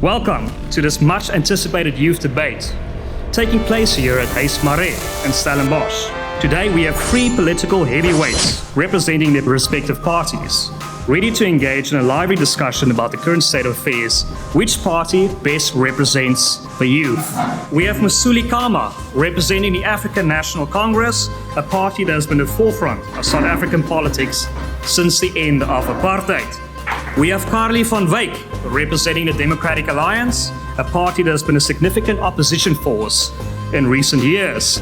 Welcome to this much anticipated youth debate taking place here at Huis, Marais in Stellenbosch. Today we have three political heavyweights representing their respective parties, ready to engage in a lively discussion about the current state of affairs, which party best represents the youth. We have Mesuli representing the African National Congress, a party that has been at the forefront of South African politics since the end of apartheid. We have Carli representing the Democratic Alliance, a party that has been a significant opposition force in recent years.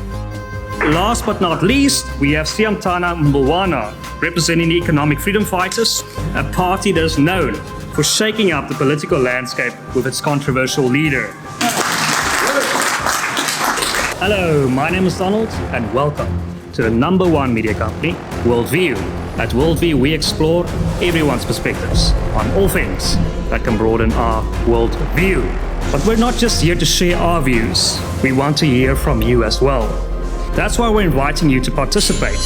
Last but not least, we have Siyamthanda Mbulwana representing the Economic Freedom Fighters, a party that is known for shaking up the political landscape with its controversial leader. Hello, my name is Donald, and welcome to the #1 media company, WorldView. At WorldView, we explore everyone's perspectives on all things that can broaden our worldview. But we're not just here to share our views. We want to hear from you as well. That's why we're inviting you to participate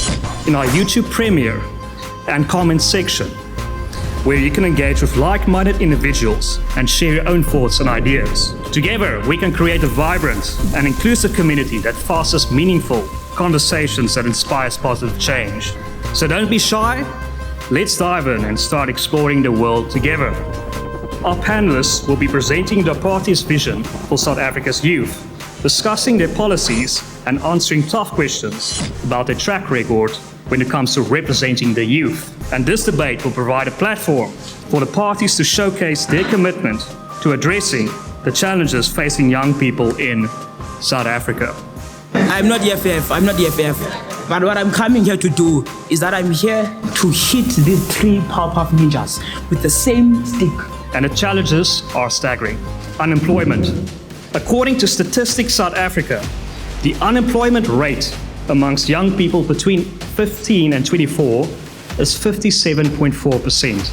in our YouTube premiere and comment section, where you can engage with like-minded individuals and share your own thoughts and ideas. Together, we can create a vibrant and inclusive community that fosters meaningful conversations that inspires positive change. So don't be shy, let's dive in and start exploring the world together. Our panelists will be presenting the party's vision for South Africa's youth, discussing their policies and answering tough questions about their track record when it comes to representing the youth. And this debate will provide a platform for the parties to showcase their commitment to addressing the challenges facing young people in South Africa. I'm not EFF. But what I'm coming here to do is that I'm here to hit these three powerful ninjas with the same stick. And the challenges are staggering. Unemployment. According to Statistics South Africa, the unemployment rate amongst young people between 15 and 24 is 57.4%.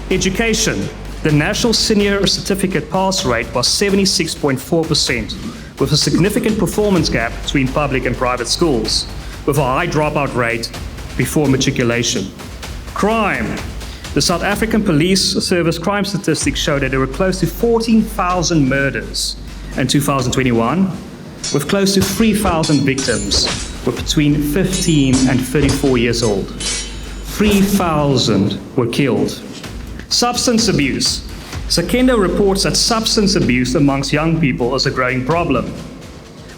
Education. The national senior certificate pass rate was 76.4%, with a significant performance gap between public and private schools, with a high dropout rate before matriculation. Crime. The South African Police Service crime statistics show that there were close to 14,000 murders in 2021, with close to 3,000 victims were between 15 and 34 years old. 3,000 were killed. Substance abuse. Sakenda reports that substance abuse amongst young people is a growing problem,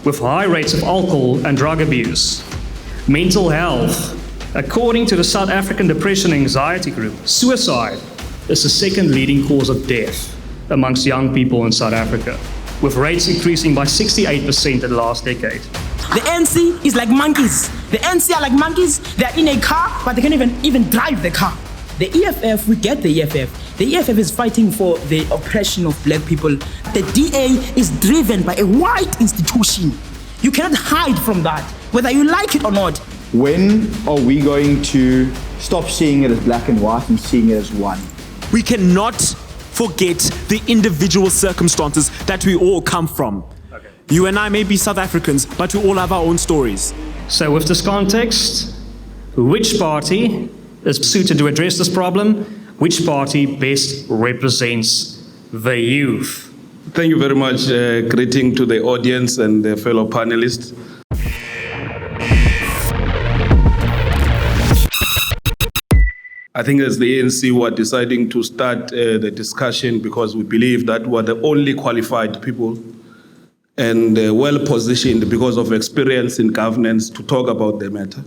with high rates of alcohol and drug abuse. Mental health. According to the South African Depression and Anxiety Group, suicide is the second leading cause of death amongst young people in South Africa, with rates increasing by 68% in the last decade. The ANC is like monkeys. The ANC are like monkeys. They're in a car, but they can't even drive the car. The EFF, we get the EFF. The EFF is fighting for the oppression of black people. The DA is driven by a white institution. You cannot hide from that, whether you like it or not. When are we going to stop seeing it as black and white and seeing it as one? We cannot forget the individual circumstances that we all come from. Okay. You and I may be South Africans, but we all have our own stories. So with this context, which party is suited to address this problem? Which party best represents the youth? Thank you very much. Greeting to the audience and the fellow panelists. I think as the ANC were deciding to start the discussion because we believe that we're the only qualified people and well-positioned because of experience in governance to talk about the matter.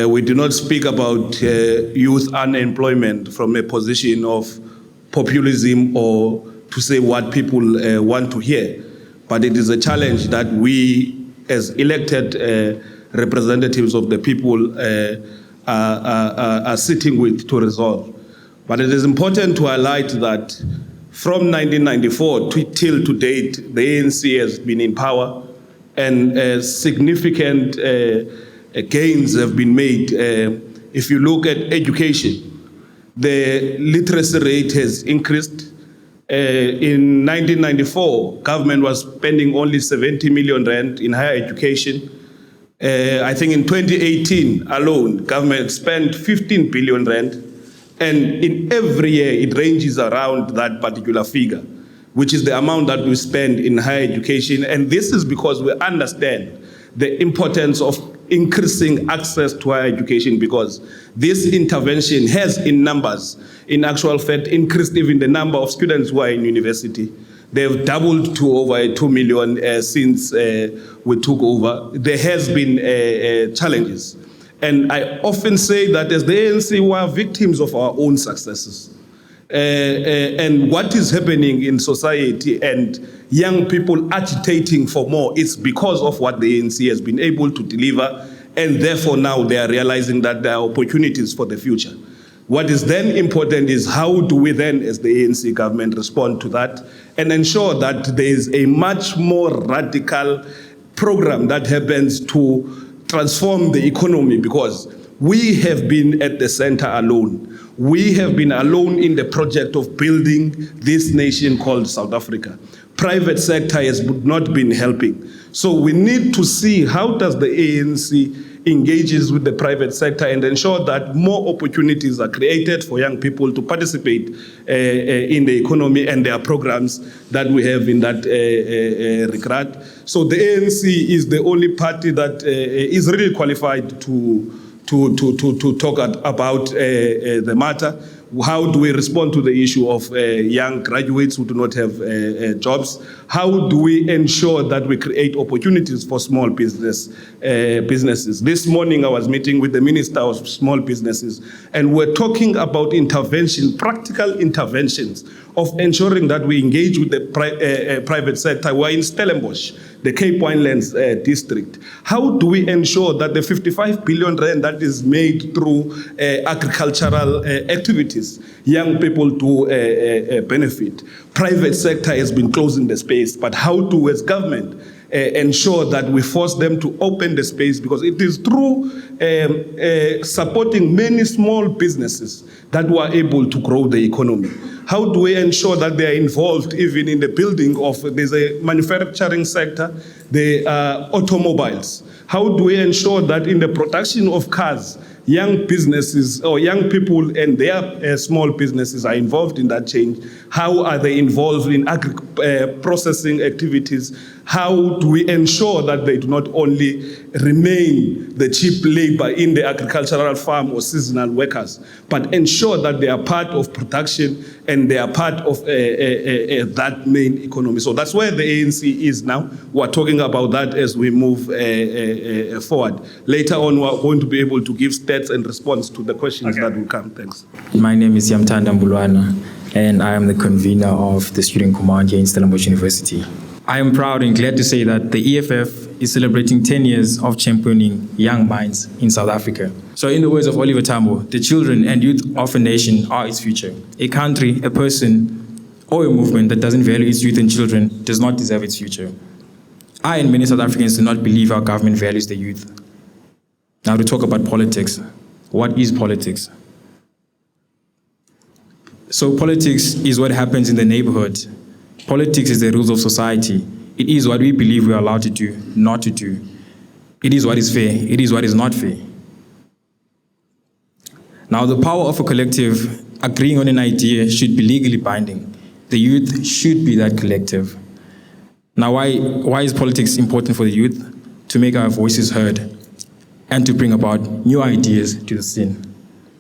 We do not speak about youth unemployment from a position of populism or to say what people want to hear, but it is a challenge that we as elected representatives of the people are sitting with to resolve. But it is important to highlight that from 1994 till to date, the ANC has been in power and significant gains have been made. If you look at education, the literacy rate has increased. In 1994, government was spending only 70 million rand in higher education. I think in 2018 alone, government spent 15 billion rand, and in every year it ranges around that particular figure. which is the amount that we spend in higher education. And this is because we understand the importance of increasing access to higher education, because this intervention has, in numbers, in actual fact, increased even the number of students who are in university. They've doubled to over 2 million since we took over. There has been challenges. And I often say that as the ANC, we are victims of our own successes. And what is happening in society and young people agitating for more, it's because of what the ANC has been able to deliver, and therefore now they are realizing that there are opportunities for the future. What is then important is how do we then, as the ANC government, respond to that and ensure that there is a much more radical program that happens to transform the economy, because we have been at the center alone. We have been alone in the project of building this nation called South Africa. Private sector has not been helping. So we need to see how does the ANC engages with the private sector and ensure that more opportunities are created for young people to participate in the economy, and there are programs that we have in that regard. So the ANC is the only party that is really qualified to talk about the matter. How do we respond to the issue of young graduates who do not have jobs? How do we ensure that we create opportunities for small businesses? This morning I was meeting with the Minister of Small Businesses, and we're talking about intervention, practical interventions of ensuring that we engage with the private sector. We're in Stellenbosch, the Cape Winelands district. How do we ensure that the 55 billion rand that is made through agricultural activities, young people to benefit? Private sector has been closing the space, but how do, as government, ensure that we force them to open the space, because it is through supporting many small businesses that we are able to grow the economy. How do we ensure that they are involved even in the building of, there's a manufacturing sector, the automobiles. How do we ensure that in the production of cars, young businesses or young people and their small businesses are involved in that change? How are they involved in processing activities? How do we ensure that they do not only remain the cheap labor in the agricultural farm or seasonal workers, but ensure that they are part of production and they are part of that main economy? So that's where the ANC is now. We're talking about that as we move forward. Later on, we're going to be able to give stats and response to the questions that will come. Thanks. My name is Siyamthanda Mbulwana, and I am the convener of the Student Command here in Stellenbosch University. I am proud and glad to say that the EFF is celebrating 10 years of championing young minds in South Africa. So in the words of Oliver Tambo, the children and youth of a nation are its future. A country, a person, or a movement that doesn't value its youth and children does not deserve its future. I and many South Africans do not believe our government values the youth. Now to talk about politics. What is politics? So politics is what happens in the neighborhood. Politics is the rules of society. It is what we believe we are allowed to do, not to do. It is what is fair. It is what is not fair. Now, the power of a collective agreeing on an idea should be legally binding. The youth should be that collective. Now, why is politics important for the youth? To make our voices heard and to bring about new ideas to the scene.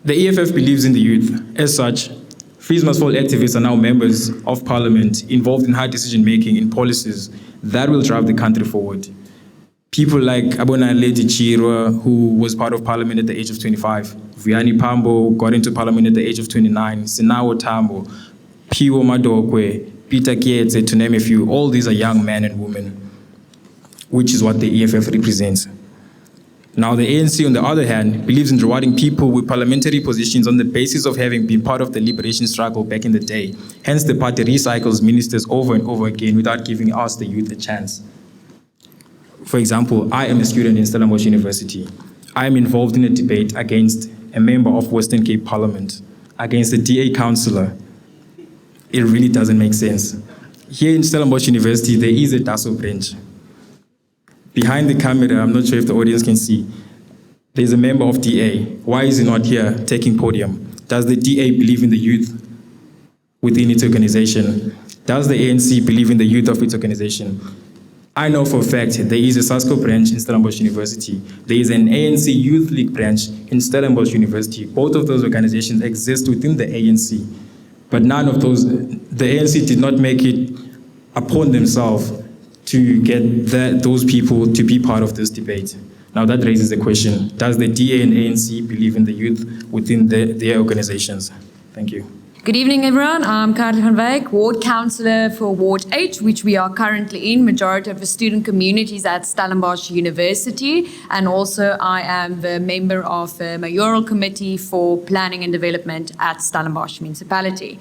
The EFF believes in the youth. As such, Fees Must Fall activists are now members of parliament involved in high decision-making in policies that will drive the country forward. People like Abona Lady Chirwa, who was part of parliament at the age of 25. Vianney Pambo got into parliament at the age of 29. Sinawo Tambo, Piwo Madokwe, Peter Kietse, to name a few. All these are young men and women, which is what the EFF represents. Now, the ANC, on the other hand, believes in rewarding people with parliamentary positions on the basis of having been part of the liberation struggle back in the day. Hence, the party recycles ministers over and over again without giving us, the youth, a chance. For example, I am a student in Stellenbosch University. I am involved in a debate against a member of Western Cape Parliament, against a DA councillor. It really doesn't make sense. Here in Stellenbosch University, there is a DASO branch. Behind the camera, I'm not sure if the audience can see, there's a member of DA. Why is he not here taking podium? Does the DA believe in the youth within its organization? Does the ANC believe in the youth of its organization? I know for a fact there is a SASCO branch in Stellenbosch University. There is an ANC Youth League branch in Stellenbosch University. Both of those organizations exist within the ANC. But none of those, the ANC did not make it upon themselves to get those people to be part of this debate. Now that raises the question, does the DA and ANC believe in the youth within their organizations? Thank you. Good evening, everyone. I'm Carli, Ward Councillor for Ward 8, which we are currently in. Majority of the student communities at Stellenbosch University. And also I am the member of the Mayoral Committee for Planning and Development at Stellenbosch Municipality.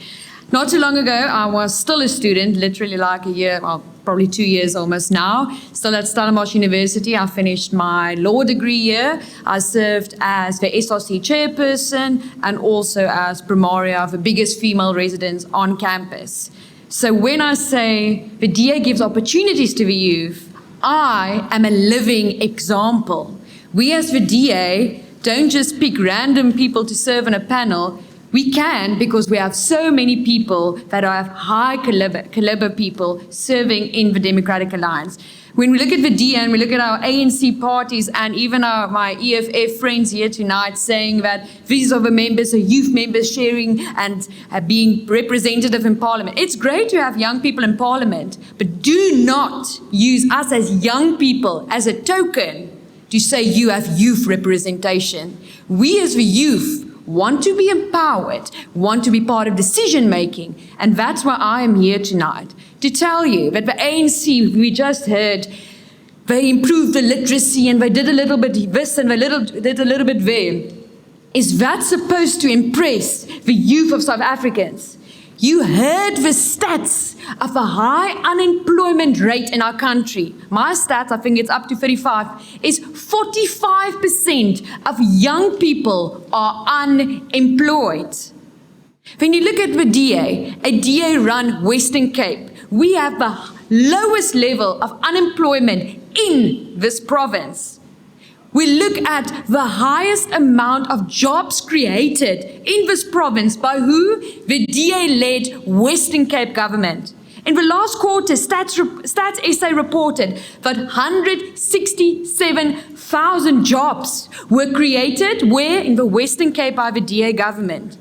Not too long ago, I was still a student, literally like a year, well, probably 2 years almost now, still at Stellenbosch University. I finished my law degree here. I served as the SRC chairperson and also as primaria of the biggest female residence on campus. So when I say the DA gives opportunities to the youth, I am a living example. We as the DA don't just pick random people to serve on a panel. We can because we have so many people that have high caliber people serving in the Democratic Alliance. When we look at the DA and we look at our ANC parties and even my EFF friends here tonight saying that these are the members, the youth members sharing and being representative in Parliament. It's great to have young people in Parliament, but do not use us as young people as a token to say you have youth representation. We as the youth want to be empowered, want to be part of decision making, and that's why I am here tonight, to tell you that the ANC, we just heard, they improved the literacy and they did a little bit this and they did a little bit there. Is that supposed to impress the youth of South Africans? You heard the stats of a high unemployment rate in our country. My stats, I think it's up to 35, is 45% of young people are unemployed. When you look at the DA, a DA-run Western Cape, we have the lowest level of unemployment in this province. We look at the highest amount of jobs created in this province by who? The DA-led Western Cape government. In the last quarter, Stats SA reported that 167,000 jobs were created where? In the Western Cape by the DA government.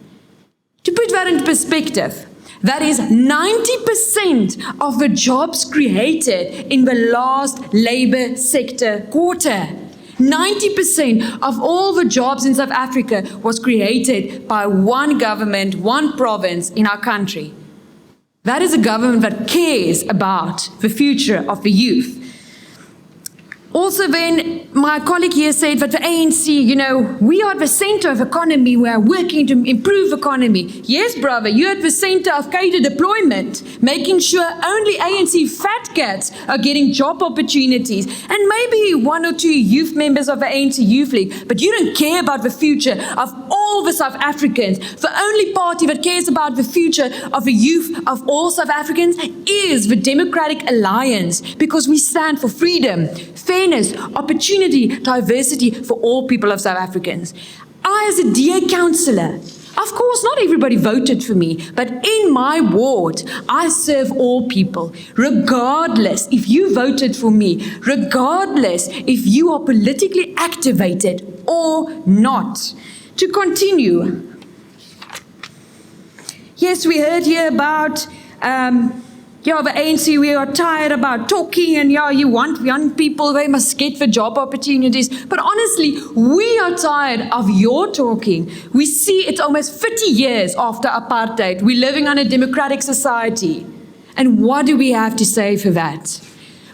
To put that into perspective, that is 90% of the jobs created in the last labour sector quarter. 90% of all the jobs in South Africa was created by one government, one province in our country. That is a government that cares about the future of the youth. Also then, my colleague here said that the ANC, we are at the center of economy. We are working to improve economy. Yes, brother, you're at the center of cater deployment, making sure only ANC fat cats are getting job opportunities, and maybe 1 or 2 youth members of the ANC Youth League, but you don't care about the future of all the South Africans. The only party that cares about the future of the youth of all South Africans is the Democratic Alliance, because we stand for freedom, fairness, opportunity, diversity for all people of South Africans. I, as a DA councillor, of course, not everybody voted for me, but in my ward, I serve all people, regardless if you voted for me, regardless if you are politically activated or not. To continue, yes, we heard here about the ANC, we are tired about talking, and you want young people, they must get the job opportunities. But honestly, we are tired of your talking. We see it's almost 50 years after apartheid. We're living on a democratic society. And what do we have to say for that?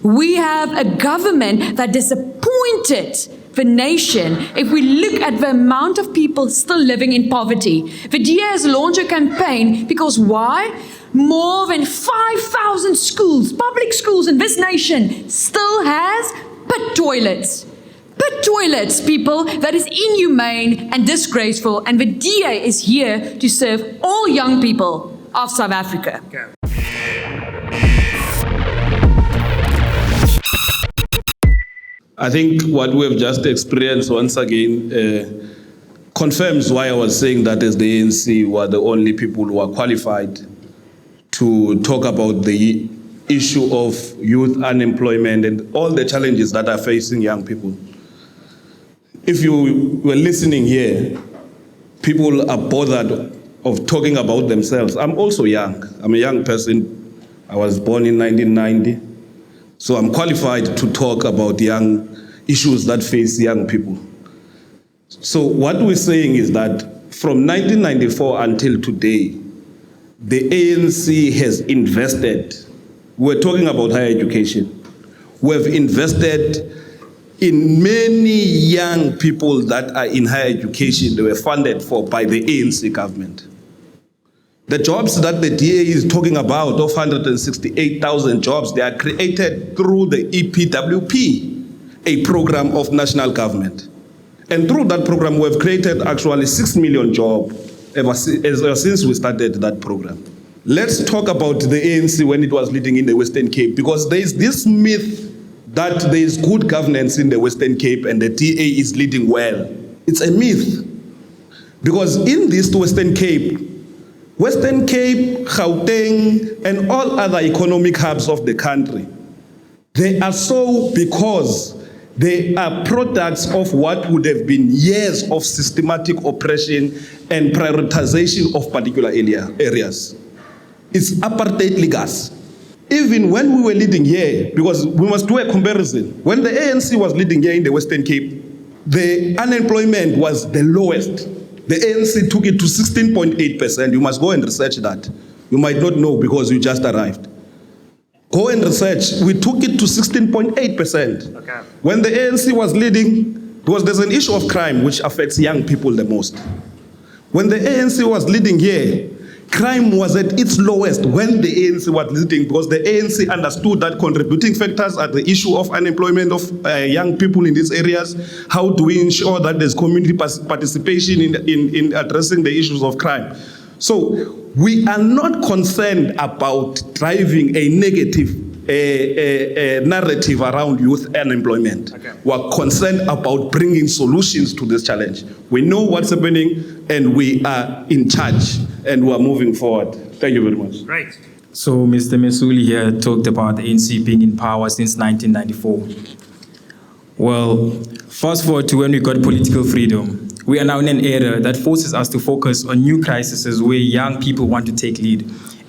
We have a government that disappointed the nation. If we look at the amount of people still living in poverty, the DA has launched a campaign because why? More than 5,000 schools, public schools in this nation still has pit toilets. Pit toilets, people, that is inhumane and disgraceful, and the DA is here to serve all young people of South Africa. I think what we have just experienced once again confirms why I was saying that as the ANC were the only people who are qualified to talk about the issue of youth unemployment and all the challenges that are facing young people. If you were listening here, people are bothered of talking about themselves. I'm also young. I'm a young person. I was born in 1990. So I'm qualified to talk about young issues that face young people. So what we're saying is that from 1994 until today, the ANC has invested. We're talking about higher education. We've invested in many young people that are in higher education. They were funded for by the ANC government. The jobs that the DA is talking about, of 168,000 jobs, they are created through the EPWP, a program of national government. And through that program, we've created actually 6 million jobs ever since we started that program. Let's talk about the ANC when it was leading in the Western Cape, because there is this myth that there is good governance in the Western Cape and the DA is leading well. It's a myth. Because in this Western Cape, Gauteng, and all other economic hubs of the country, they are so because they are products of what would have been years of systematic oppression and prioritization of particular areas. It's apartheid legacy. Even when we were leading here, because we must do a comparison, when the ANC was leading here in the Western Cape, the unemployment was the lowest. The ANC took it to 16.8%. You must go and research that. You might not know because you just arrived. Go and research. We took it to 16.8%. Okay. When the ANC was leading, because there's an issue of crime which affects young people the most. When the ANC was leading here, crime was at its lowest when the ANC was leading, because the ANC understood that contributing factors are the issue of unemployment of young people in these areas. How do we ensure that there's community participation in addressing the issues of crime? So we are not concerned about driving a negative narrative around youth unemployment. Okay. We're concerned about bringing solutions to this challenge. We know what's happening and we are in charge and we're moving forward. Thank you very much. Great. So Mr. Mesuli here talked about the ANC being in power since 1994. Well, fast forward to when we got political freedom. We are now in an era that forces us to focus on new crises where young people want to take lead.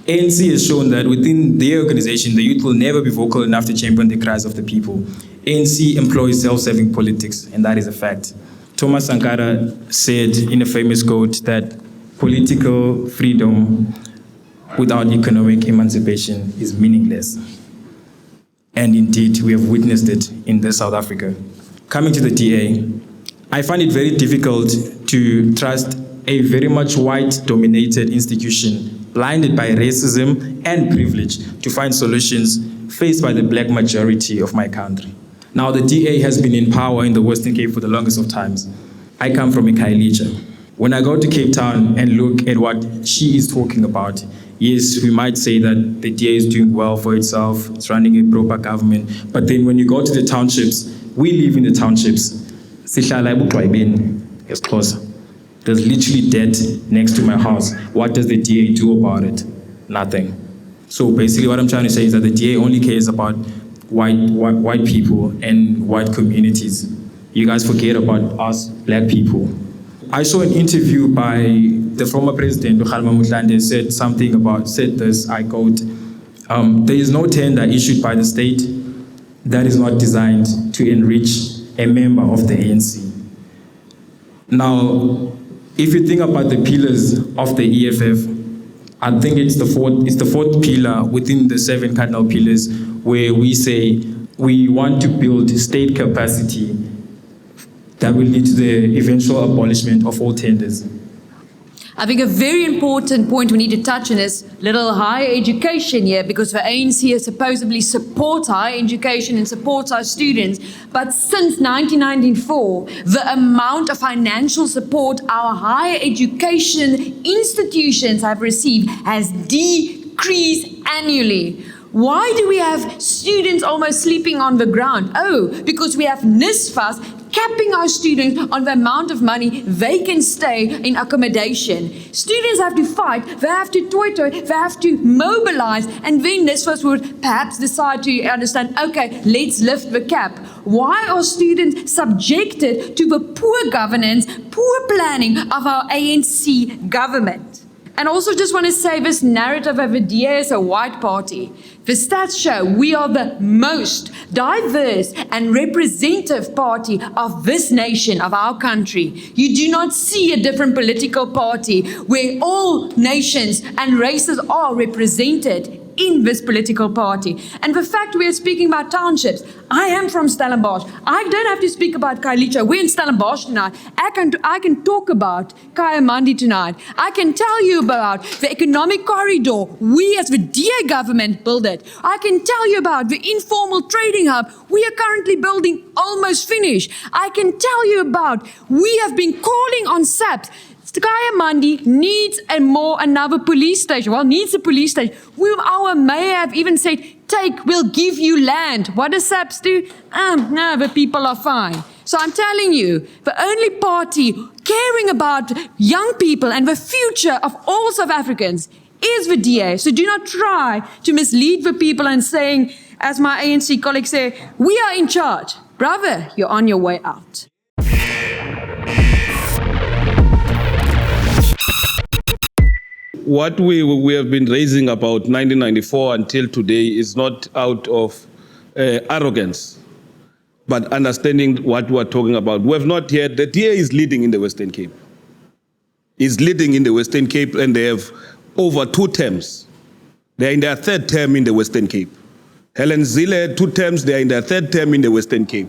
ANC has shown that within their organization, the youth will never be vocal enough to champion the cries of the people. ANC employs self-serving politics, and that is a fact. Thomas Sankara said in a famous quote that political freedom without economic emancipation is meaningless. And indeed, we have witnessed it in South Africa. Coming to the DA, I find it very difficult to trust a very much white-dominated institution blinded by racism and privilege to find solutions faced by the black majority of my country. Now, the DA has been in power in the Western Cape for the longest of times. I come from a Khayelitsha. When I go to Cape Town and look at what she is talking about, yes, we might say that the DA is doing well for itself, it's running a proper government, but then when you go to the townships, we live in the townships. There's literally debt next to my house. What does the DA do about it? Nothing. So basically what I'm trying to say is that the DA only cares about white people and white communities. You guys forget about us black people. I saw an interview by the former president, said this, I quote, there is no tender issued by the state that is not designed to enrich a member of the ANC. Now, if you think about the pillars of the EFF, I think it's the fourth pillar within the 7 cardinal pillars, where we say we want to build state capacity that will lead to the eventual abolishment of all tenders. I think a very important point we need to touch on is little higher education here, because the ANC has supposedly support higher education and supports our students. But since 1994, the amount of financial support our higher education institutions have received has decreased annually. Why do we have students almost sleeping on the ground? Oh, because we have NSFAS capping our students on the amount of money they can stay in accommodation. Students have to fight, they have to toiter, they have to mobilize, and then this was would perhaps decide to understand, okay, let's lift the cap. Why are students subjected to the poor governance, poor planning of our ANC government? And also just want to say this narrative of the DA is a white party. The stats show we are the most diverse and representative party of this nation, of our country. You do not see a different political party where all nations and races are represented in this political party. And the fact we are speaking about townships, I am from Stellenbosch. I don't have to speak about Kailicha. We're in Stellenbosch tonight. I can talk about Kayamandi tonight. I can tell you about the economic corridor. We as the DA government built it. I can tell you about the informal trading hub we are currently building, almost finished. I can tell you about, we have been calling on SAPS. Kayamandi needs another police station. Well, needs a police station. Our mayor have even said, we'll give you land. What does SAPS do? No, the people are fine. So I'm telling you, the only party caring about young people and the future of all South Africans is the DA. So do not try to mislead the people and saying, as my ANC colleagues say, we are in charge. Brother, you're on your way out. What we have been raising about 1994 until today is not out of arrogance, but understanding what we're talking about. We have not yet, the DA is leading in the Western Cape. Is leading in the Western Cape, and they have over 2 terms. They're in their 3rd term in the Western Cape. Helen Zille had 2 terms, they're in their 3rd term in the Western Cape.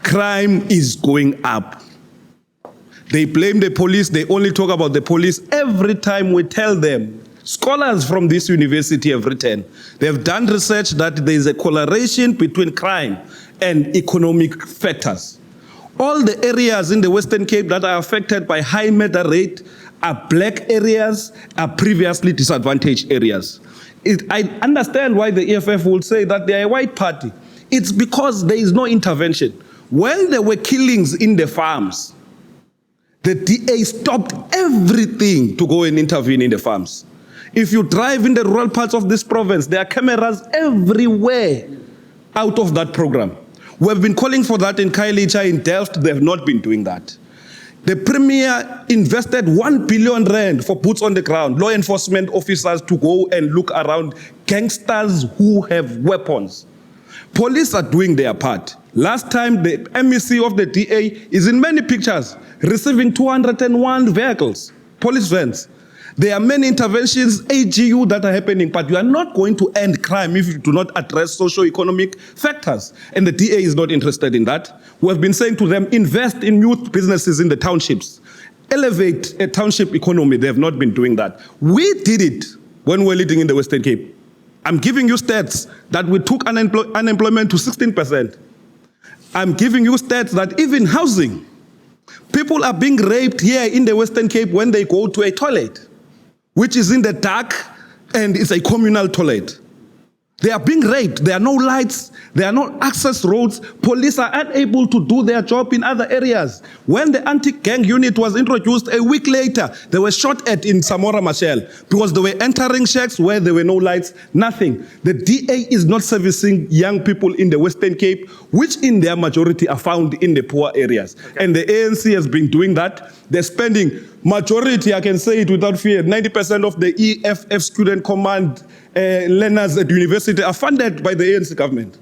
Crime is going up. They blame the police, they only talk about the police. Every time we tell them, scholars from this university have written, they have done research that there is a correlation between crime and economic factors. All the areas in the Western Cape that are affected by high murder rate are black areas, are previously disadvantaged areas. I understand why the EFF will say that they are a white party. It's because there is no intervention. When there were killings in the farms, the DA stopped everything to go and intervene in the farms. If you drive in the rural parts of this province, there are cameras everywhere out of that program. We have been calling for that in Kailicha, in Delft. They have not been doing that. The Premier invested 1 billion rand for boots on the ground, law enforcement officers to go and look around gangsters who have weapons. Police are doing their part. Last time, the MEC of the DA is in many pictures, receiving 201 vehicles, police vans. There are many interventions, AGU, that are happening, but you are not going to end crime if you do not address socio-economic factors. And the DA is not interested in that. We have been saying to them, invest in youth businesses in the townships. Elevate a township economy. They have not been doing that. We did it when we were leading in the Western Cape. I'm giving you stats that we took unemployment to 16%. I'm giving you stats that even housing, people are being raped here in the Western Cape when they go to a toilet, which is in the dark and it's a communal toilet. They are being raped. There are no lights. There are no access roads. Police are unable to do their job in other areas. When the anti-gang unit was introduced a week later, they were shot at in Samora Machel because they were entering shacks where there were no lights, nothing. The DA is not servicing young people in the Western Cape, which in their majority are found in the poor areas. Okay. And the ANC has been doing that. They're spending majority, I can say it without fear, 90% of the EFF student command learners at university are funded by the ANC government.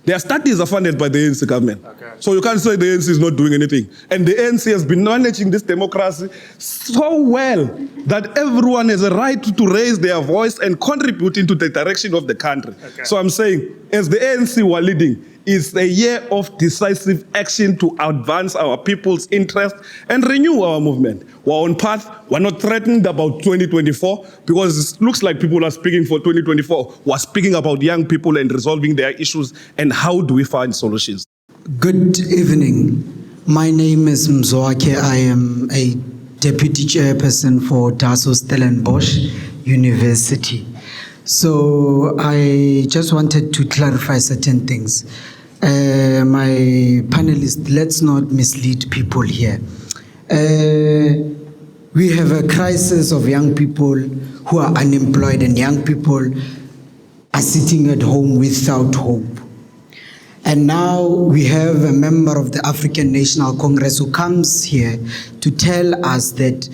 Their studies are funded by the ANC government. Okay. So you can't say the ANC is not doing anything. And the ANC has been managing this democracy so well that everyone has a right to raise their voice and contribute into the direction of the country. Okay. So I'm saying, as the ANC were leading, it's a year of decisive action to advance our people's interest and renew our movement. We're on path. We're not threatened about 2024 because it looks like people are speaking for 2024. We're speaking about young people and resolving their issues and how do we find solutions. Good evening. My name is Mzoake. I am a deputy chairperson for DASO Stellenbosch University. So I just wanted to clarify certain things. my panelists, let's not mislead people here. We have a crisis of young people who are unemployed, and young people are sitting at home without hope. And now we have a member of the African National Congress who comes here to tell us that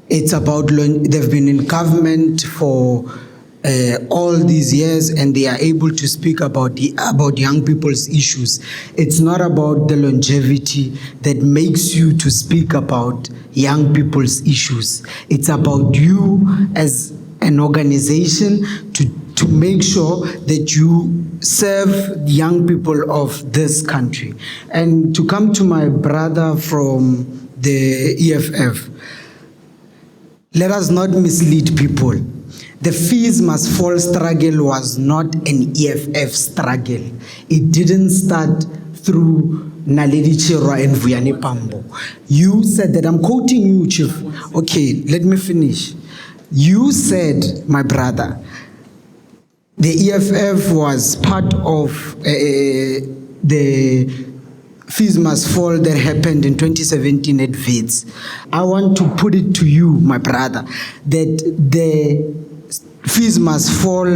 it's about, they've been in government for all these years and they are able to speak about young people's issues. It's not about the longevity that makes you to speak about young people's issues. It's about you as an organization to make sure that you serve young people of this country. And to come to my brother from the EFF, let us not mislead people. The fees must fall struggle was not an EFF struggle. It didn't start through Naledi Chirwa and Vuyani Pambo. You said that, I'm quoting you, Chief. Okay, let me finish. You said, my brother, the EFF was part of the fees must fall that happened in 2017 at VETS. I want to put it to you, my brother, that the fees must fall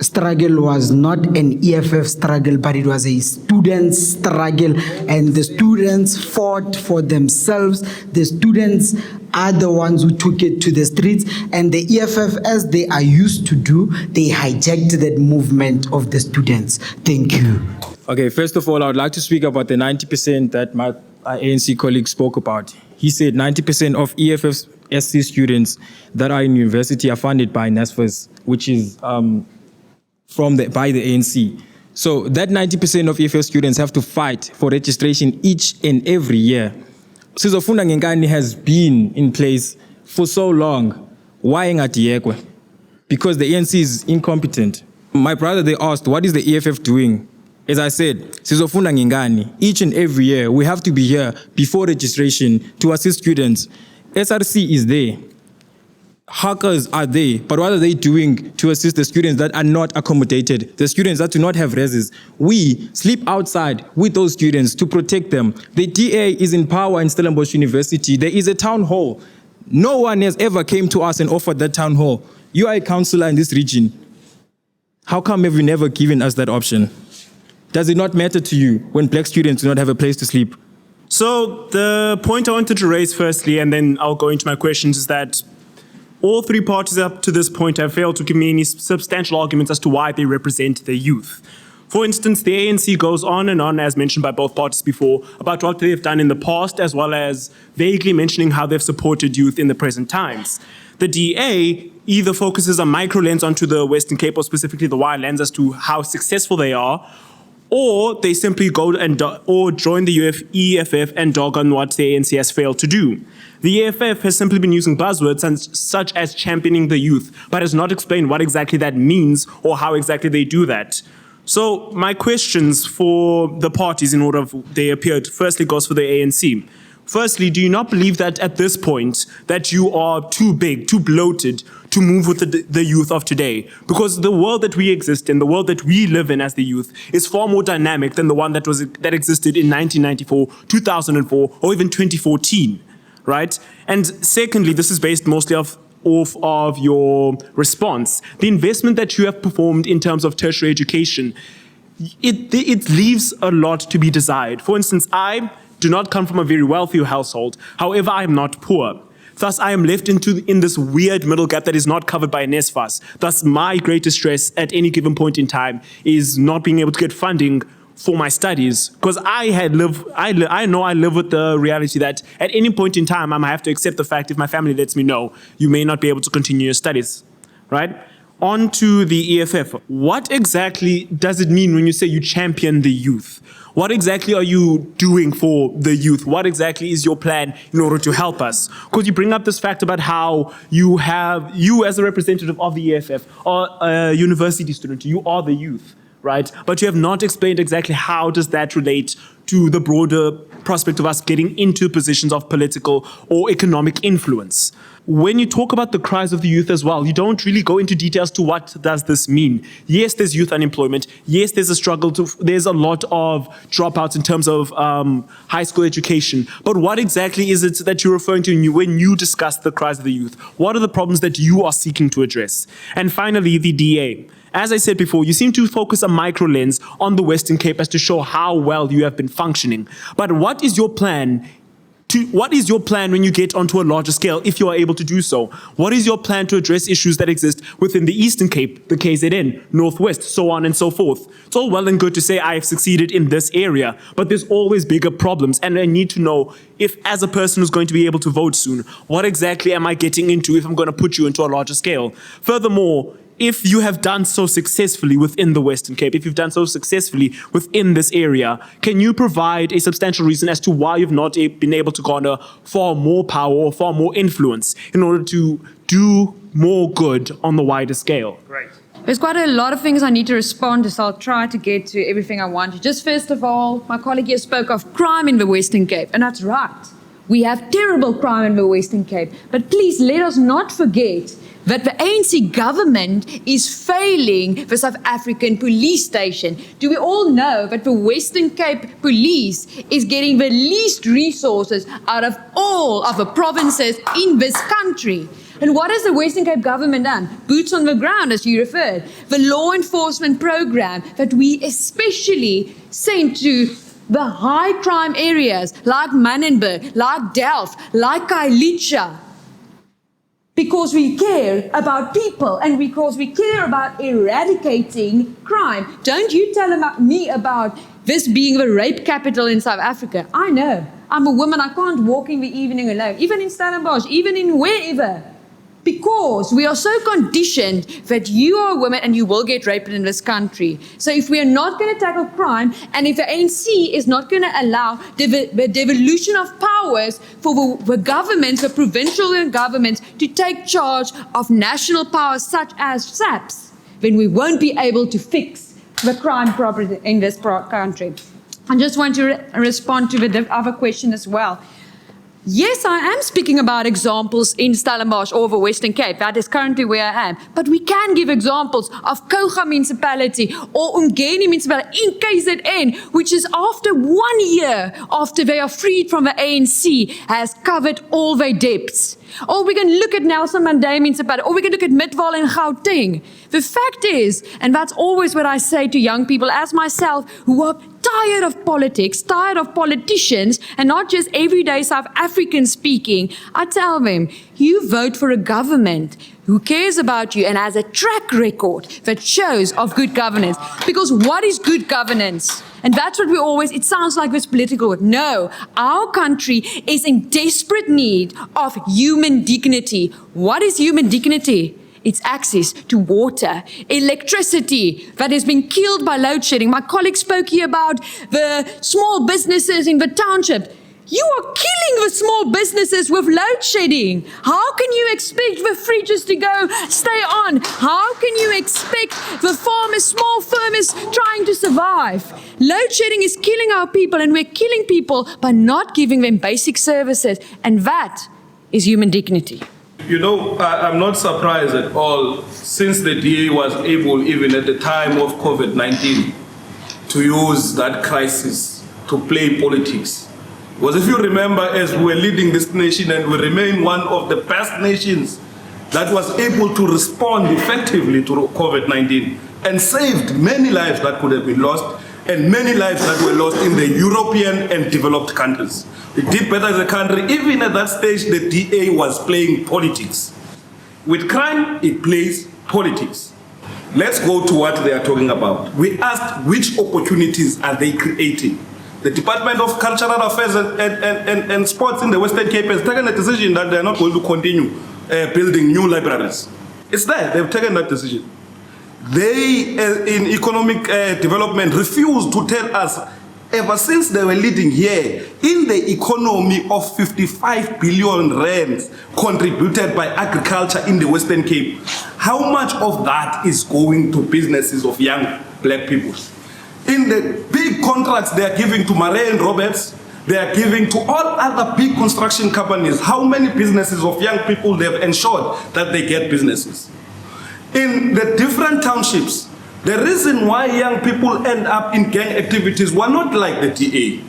struggle was not an EFF struggle, but it was a student struggle, and the students fought for themselves. The students are the ones who took it to the streets, and the EFF, as they are used to do, they hijacked that movement of the students. Thank you. Okay, first of all, I would like to speak about the 90% that my ANC colleague spoke about. He said 90% of EFF SC students that are in university are funded by NSFAS, which is by the ANC. So that 90% of EFF students have to fight for registration each and every year. Sizofunda Ngengani has been in place for so long. Why ngatiyekwe? Because the ANC is incompetent. My brother, they asked, what is the EFF doing? As I said, Sizofunda Ngengani, each and every year, we have to be here before registration to assist students. SRC is there. Hackers are there, but what are they doing to assist the students that are not accommodated, the students that do not have reses? We sleep outside with those students to protect them. The DA is in power in Stellenbosch University. There is a town hall. No one has ever came to us and offered that town hall. You are a councillor in this region. How come have you never given us that option? Does it not matter to you when black students do not have a place to sleep? So the point I wanted to raise firstly, and then I'll go into my questions, is that all three parties up to this point have failed to give me any substantial arguments as to why they represent the youth. For instance, the ANC goes on and on, as mentioned by both parties before, about what they've done in the past, as well as vaguely mentioning how they've supported youth in the present times. The DA either focuses a micro lens onto the Western Cape, or specifically the wide lens, as to how successful they are, or they simply go and or join the EFF and dog on what the ANC has failed to do. The EFF has simply been using buzzwords such as championing the youth, but has not explained what exactly that means or how exactly they do that. So my questions for the parties, in order of they appeared, firstly goes for the ANC. Firstly, do you not believe that at this point that you are too big, too bloated to move with the youth of today? Because the world that we exist in, the world that we live in as the youth, is far more dynamic than the one that existed in 1994, 2004, or even 2014, right? And secondly, this is based mostly off of your response. The investment that you have performed in terms of tertiary education, it leaves a lot to be desired. For instance, I do not come from a very wealthy household. However, I am not poor. Thus, I am left in this weird middle gap that is not covered by NSFAS. Thus, my greatest stress at any given point in time is not being able to get funding for my studies. Because I know I live with the reality that at any point in time, I might have to accept the fact, if my family lets me know, you may not be able to continue your studies, right? On to the EFF. What exactly does it mean when you say you champion the youth? What exactly are you doing for the youth? What exactly is your plan in order to help us? Because you bring up this fact about how you as a representative of the EFF are a university student, you are the youth, right? But you have not explained exactly how does that relate to the broader prospect of us getting into positions of political or economic influence. When you talk about the cries of the youth as well, you don't really go into details to what does this mean. Yes, there's youth unemployment. Yes, there's a struggle there's a lot of dropouts in terms of high school education. But what exactly is it that you're referring to when you discuss the cries of the youth? What are the problems that you are seeking to address? And finally, the DA. As I said before, you seem to focus a micro lens on the Western Cape as to show how well you have been functioning. But what is your plan when you get onto a larger scale, if you are able to do so? What is your plan to address issues that exist within the Eastern Cape, the KZN, Northwest, so on and so forth? It's all well and good to say I have succeeded in this area, but there's always bigger problems, and I need to know if, as a person who's going to be able to vote soon, what exactly am I getting into if I'm going to put you into a larger scale? Furthermore, if you have done so successfully within the Western Cape, if you've done so successfully within this area, can you provide a substantial reason as to why you've not been able to garner far more power or far more influence in order to do more good on the wider scale? Great. There's quite a lot of things I need to respond to, so I'll try to get to everything I want to. Just first of all, my colleague here spoke of crime in the Western Cape, and that's right. We have terrible crime in the Western Cape, but please let us not forget that the ANC government is failing the South African police station. Do we all know that the Western Cape police is getting the least resources out of all of the provinces in this country? And what has the Western Cape government done? Boots on the ground, as you referred. The law enforcement program that we especially sent to the high crime areas like Manenberg, like Delft, like Kailicha, because we care about people and because we care about eradicating crime. Don't you tell me about this being the rape capital in South Africa. I know. I'm a woman. I can't walk in the evening alone, even in Stellenbosch, even in wherever. Because we are so conditioned that you are a woman and you will get raped in this country. So if we are not going to tackle crime, and if the ANC is not going to allow the devolution of powers for the governments, the provincial governments, to take charge of national powers such as SAPS, then we won't be able to fix the crime problem in this country. I just want to respond to the other question as well. Yes, I am speaking about examples in Stellenbosch or the Western Cape. That is currently where I am. But we can give examples of Koga municipality or Umgeni municipality in KZN, which is after 1 year after they are freed from the ANC, has covered all their debts. Or we can look at Nelson Mandela municipality, or we can look at Midval in Gauteng. The fact is, and that's always what I say to young people as myself, who are tired of politics, tired of politicians, and not just everyday South Africans speaking, I tell them, you vote for a government who cares about you and has a track record that shows of good governance. Because what is good governance? And that's what we always, it sounds like this political. No, our country is in desperate need of human dignity. What is human dignity? It's access to water, electricity that has been killed by load shedding. My colleague spoke here about the small businesses in the township. You are killing the small businesses with load shedding. How can you expect the fridges to go stay on? How can you expect the farmers, small farmers trying to survive? Load shedding is killing our people, and we're killing people by not giving them basic services. And that is human dignity. You know, I'm not surprised at all, since the DA was able, even at the time of COVID-19, to use that crisis to play politics. Because if you remember, as we were leading this nation and we remain one of the best nations that was able to respond effectively to COVID-19 and saved many lives that could have been lost and many lives that were lost in the European and developed countries. We did better as a country. Even at that stage, the DA was playing politics. With crime, it plays politics. Let's go to what they are talking about. We asked which opportunities are they creating. The Department of Cultural Affairs and Sports in the Western Cape has taken a decision that they're not going to continue building new libraries. It's there, they've taken that decision. They, in economic development, refused to tell us, ever since they were leading here, in the economy of 55 billion rands contributed by agriculture in the Western Cape, how much of that is going to businesses of young black people? In the big contracts they are giving to Marais and Roberts, they are giving to all other big construction companies, how many businesses of young people they have ensured that they get businesses. In the different townships, the reason why young people end up in gang activities were not like the DA.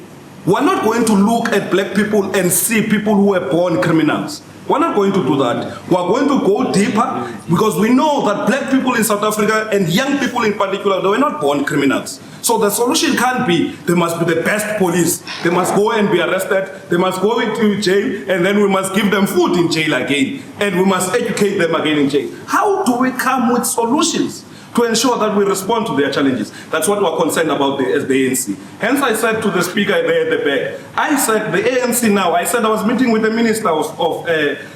We're not going to look at black people and see people who were born criminals. We're not going to do that. We're going to go deeper because we know that black people in South Africa and young people in particular, they were not born criminals. So the solution can't be, they must be the best police. They must go and be arrested. They must go into jail, and then we must give them food in jail again. And we must educate them again in jail. How do we come with solutions to ensure that we respond to their challenges? That's what we're concerned about as the ANC. Hence I said to the speaker there at the back, I said the ANC now, I said I was meeting with the Minister of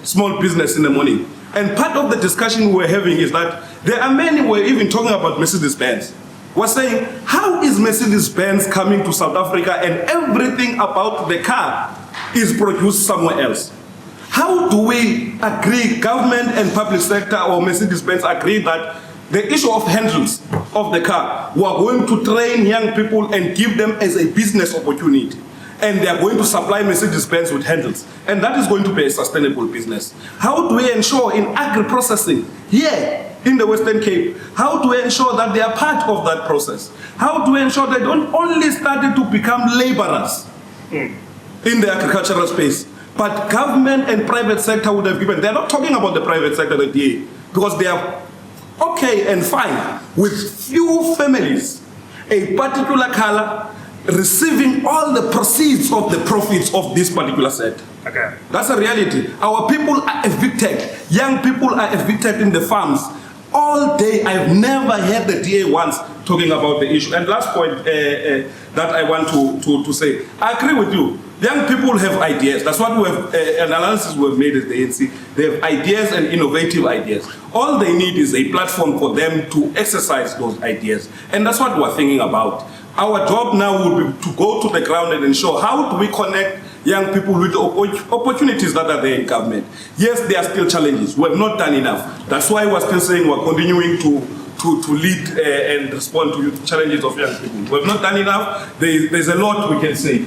Small Business in the morning. And part of the discussion we were having is that there are many who were even talking about Mercedes-Benz. We're saying, how is Mercedes-Benz coming to South Africa and everything about the car is produced somewhere else? How do we agree, government and public sector or Mercedes-Benz agree that the issue of handles of the car, we are going to train young people and give them as a business opportunity. And they are going to supply Mercedes-Benz with handles. And that is going to be a sustainable business. How do we ensure in agri-processing here in the Western Cape, how do we ensure that they are part of that process? How do we ensure they don't only start to become laborers in the agricultural space, but government and private sector would have given, they're not talking about the private sector, the DA, because they are okay and fine with few families, a particular color, receiving all the proceeds of the profits of this particular set. Okay. That's a reality. Our people are evicted. Young people are evicted in the farms. All day, I've never heard the DA once talking about the issue. And last point that I want to say, I agree with you. Young people have ideas. That's what we have, analysis we have made at the ANC. They have ideas and innovative ideas. All they need is a platform for them to exercise those ideas. And that's what we're thinking about. Our job now will be to go to the ground and ensure how do we connect young people with the opportunities that are there in government. Yes, there are still challenges. We have not done enough. That's why we're still saying we're continuing to lead and respond to the challenges of young people. We have not done enough. There's a lot we can say.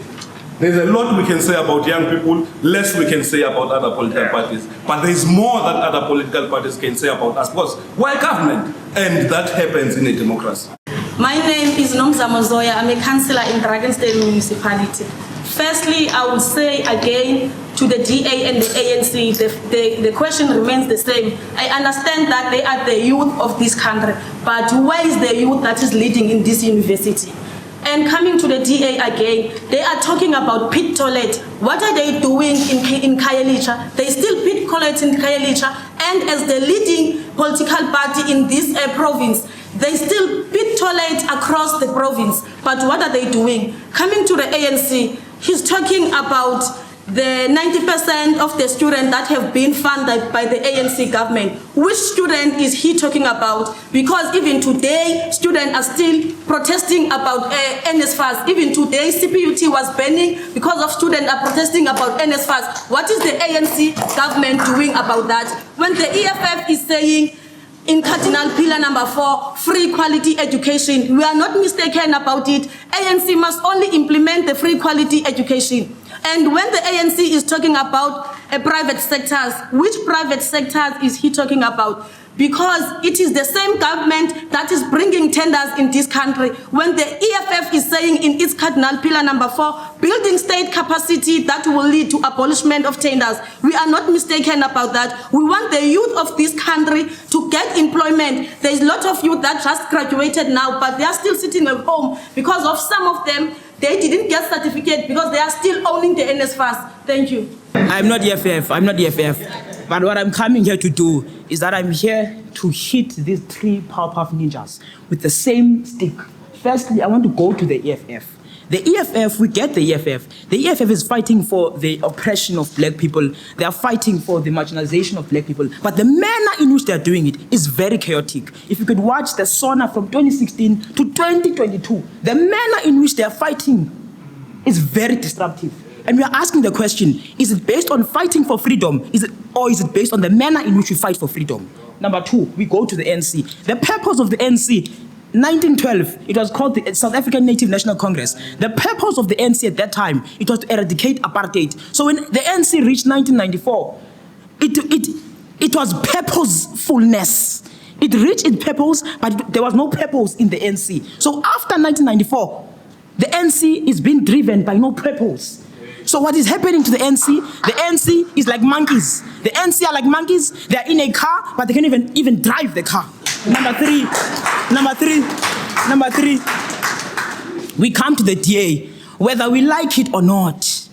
There's a lot we can say about young people, less we can say about other political parties. But there's more that other political parties can say about us because we're government, and that happens in a democracy. My name is Nomzamo Zoya. I'm a councillor in Dragonstein Municipality. Firstly, I would say again to the DA and the ANC, the question remains the same. I understand that they are the youth of this country, but where is the youth that is leading in this university? And coming to the DA again, they are talking about pit toilet. What are they doing in Khayelitsha? They still pit toilets in Khayelitsha, and as the leading political party in this province, they still pit toilets across the province. But what are they doing? Coming to the ANC, he's talking about the 90% of the students that have been funded by the ANC government. Which student is he talking about? Because even today, students are still protesting about NSFAS. Even today, CPUT was banning because of students are protesting about NSFAS. What is the ANC government doing about that? When the EFF is saying, in Cardinal Pillar number 4, free quality education, we are not mistaken about it. ANC must only implement the free quality education. And when the ANC is talking about private sectors, which private sectors is he talking about? Because it is the same government that is bringing tenders in this country. When the EFF is saying in its Cardinal Pillar number 4, building state capacity that will lead to abolishment of tenders, we are not mistaken about that. We want the youth of this country to get employment. There is a lot of youth that just graduated now, but they are still sitting at home because of some of them, they didn't get certificate because they are still owning the NSFAS. Thank you. I'm not EFF. I'm not EFF. But what I'm coming here to do is that I'm here to hit these three Powerpuff Ninjas with the same stick. Firstly, I want to go to the EFF. The EFF, we get the EFF. The EFF is fighting for the oppression of black people. They are fighting for the marginalization of black people. But the manner in which they are doing it is very chaotic. If you could watch the SONA from 2016 to 2022, the manner in which they are fighting is very disruptive. And we are asking the question, is it based on fighting for freedom? Or is it based on the manner in which we fight for freedom? Number 2, we go to the ANC. The purpose of the ANC 1912, it was called the South African Native National Congress. The purpose of the ANC at that time, it was to eradicate apartheid. So when the ANC reached 1994, it was purposefulness. It reached its purpose, but there was no purpose in the ANC. So after 1994, the ANC is being driven by no purpose. So what is happening to the ANC? The ANC is like monkeys. The ANC are like monkeys. They are in a car, but they can't even drive the car. Number three, we come to the DA. Whether we like it or not,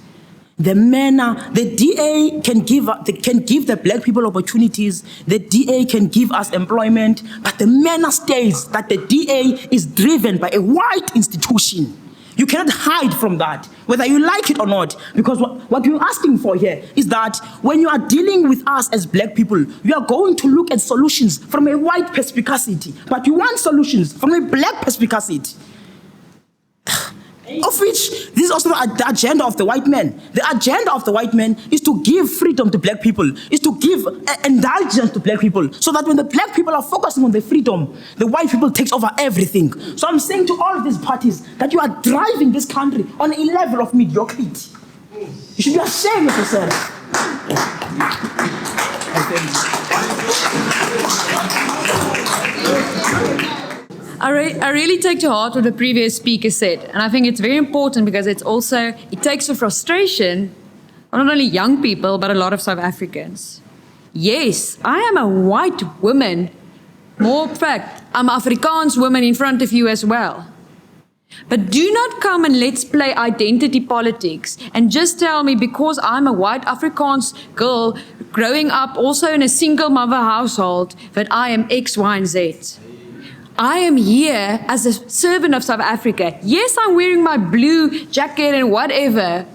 the DA can give the black people opportunities. The DA can give us employment, but the manner stays that the DA is driven by a white institution. You cannot hide from that, whether you like it or not, because what you're asking for here is that when you are dealing with us as black people, you are going to look at solutions from a white perspicacity, but you want solutions from a black perspicacity. Of which, this is also the agenda of the white man. The agenda of the white man is to give freedom to black people, is to give indulgence to black people, so that when the black people are focusing on their freedom, the white people takes over everything. So I'm saying to all of these parties that you are driving this country on a level of mediocrity. You should be ashamed of yourself. I really take to heart what the previous speaker said, and I think it's very important because it takes the frustration of not only young people, but a lot of South Africans. Yes, I am a white woman. More fact, I'm an Afrikaans woman in front of you as well. But do not come and let's play identity politics and just tell me because I'm a white Afrikaans girl growing up also in a single mother household that I am X, Y, and Z. I am here as a servant of South Africa. Yes, I'm wearing my blue jacket and whatever,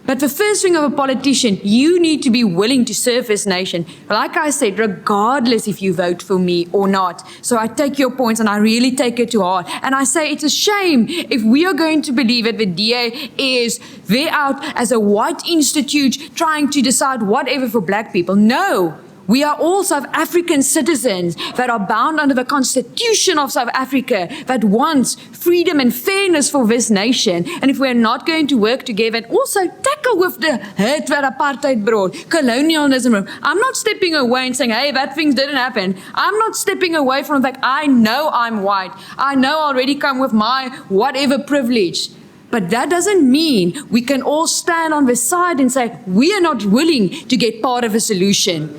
but the first thing of a politician, you need to be willing to serve this nation. Like I said, regardless if you vote for me or not. So I take your points and I really take it to heart. And I say it's a shame if we are going to believe that the DA is there out as a white institute trying to decide whatever for black people. No. We are all South African citizens that are bound under the Constitution of South Africa that wants freedom and fairness for this nation. And if we're not going to work together and also tackle with the hurt that apartheid brought, colonialism, I'm not stepping away and saying, hey, that thing didn't happen. I'm not stepping away from the fact I know I'm white. I know I already come with my whatever privilege. But that doesn't mean we can all stand on the side and say, we are not willing to get part of a solution.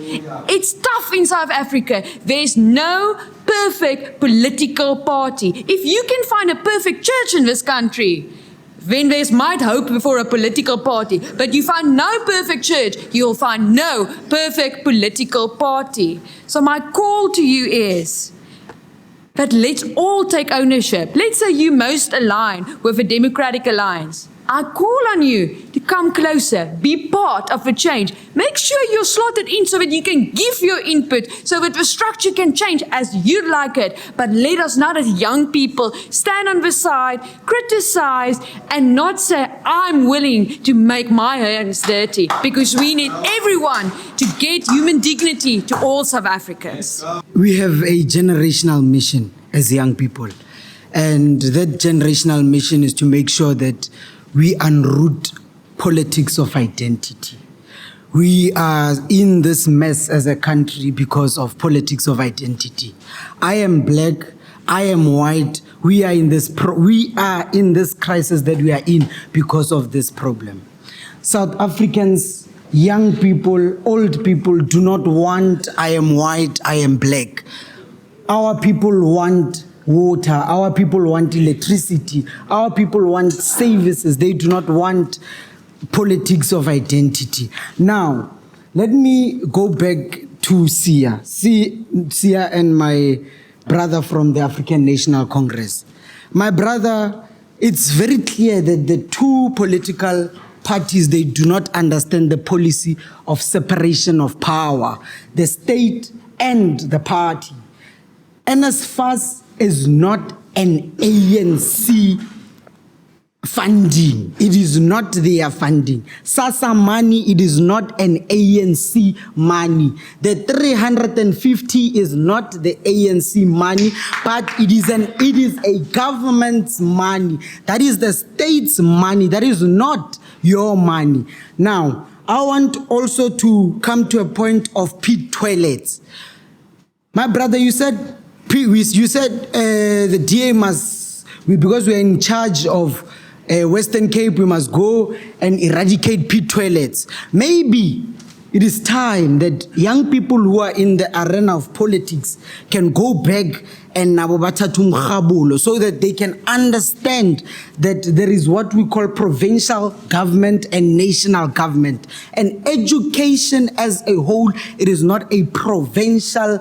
It's tough in South Africa. There's no perfect political party. If you can find a perfect church in this country, then there's might hope for a political party. But you find no perfect church, you'll find no perfect political party. So my call to you is, but let's all take ownership. Let's say you most align with the Democratic Alliance. I call on you to come closer, be part of the change. Make sure you're slotted in so that you can give your input, so that the structure can change as you'd like it. But let us not as young people stand on the side, criticize, and not say, I'm willing to make my hands dirty. Because we need everyone to get human dignity to all South Africans. We have a generational mission as young people. And that generational mission is to make sure that we unroot politics of identity. We are in this mess as a country because of politics of identity. I am black, I am white. We are in this crisis that we are in because of this problem. South Africans, young people, old people do not want I am white, I am black. Our people want water, our people want electricity, our people want services. They do not want politics of identity. Now, let me go back to Siya and my brother from the African National Congress. My brother, it's very clear that the two political parties, they do not understand the policy of separation of power, the state and the party. NSFAS is not an ANC funding. It is not their funding. SASSA money, it is not an ANC money. The 350 is not the ANC money, but it is a government's money. That is the state's money. That is not your money. Now, I want also to come to a point of pit toilets. My brother, you said the DA must, because we're in charge of Western Cape, we must go and eradicate pit toilets. Maybe it is time that young people who are in the arena of politics can go back and so that they can understand that there is what we call provincial government and national government. And education as a whole, it is not a provincial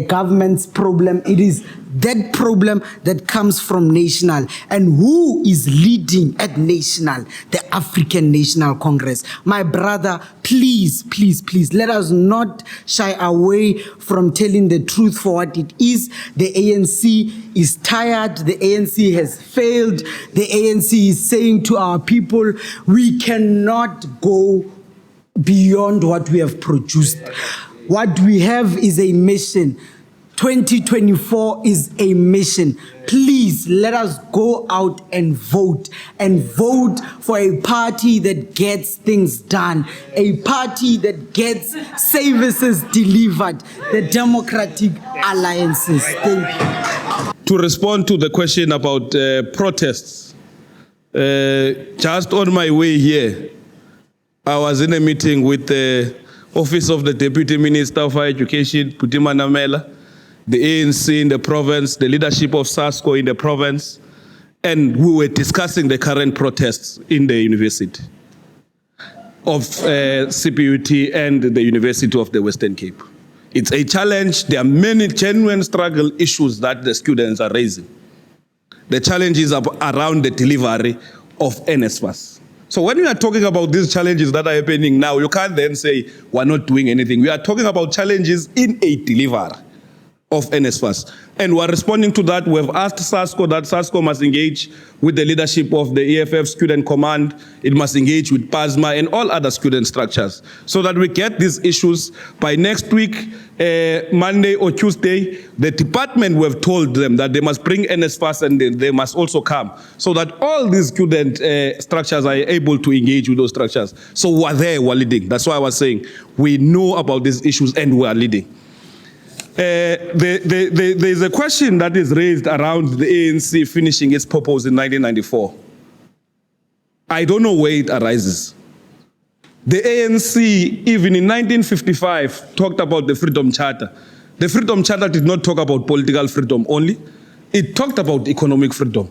government's problem. It is that problem that comes from national. And who is leading at national? The African National Congress. My brother, please, please, please, let us not shy away from telling the truth for what it is. The ANC is tired. The ANC has failed. The ANC is saying to our people, we cannot go beyond what we have produced. What we have is a mission. 2024 is a mission. Please let us go out and vote for a party that gets things done, a party that gets services delivered, the democratic alliances. Thank you. To respond to the question about protests, just on my way here, I was in a meeting with the Office of the Deputy Minister of Higher Education, Putima Namela, the ANC in the province, the leadership of SASCO in the province, and we were discussing the current protests in the university of CPUT and the University of the Western Cape. It's a challenge. There are many genuine struggle issues that the students are raising. The challenge is around the delivery of NSFAS. So when we are talking about these challenges that are happening now, you can't then say we're not doing anything. We are talking about challenges in a delivery of NSFAS. And we're responding to that. We've asked SASCO that SASCO must engage with the leadership of the EFF Student Command. It must engage with PASMA and all other student structures so that we get these issues by next week, Monday or Tuesday. The department, we've told them that they must bring NSFAS and they must also come so that all these student structures are able to engage with those structures. So we're there, we're leading. That's why I was saying we know about these issues and we are leading. There's a question that is raised around the ANC finishing its purpose in 1994. I don't know where it arises. The ANC, even in 1955, talked about the Freedom Charter. The Freedom Charter did not talk about political freedom only. It talked about economic freedom.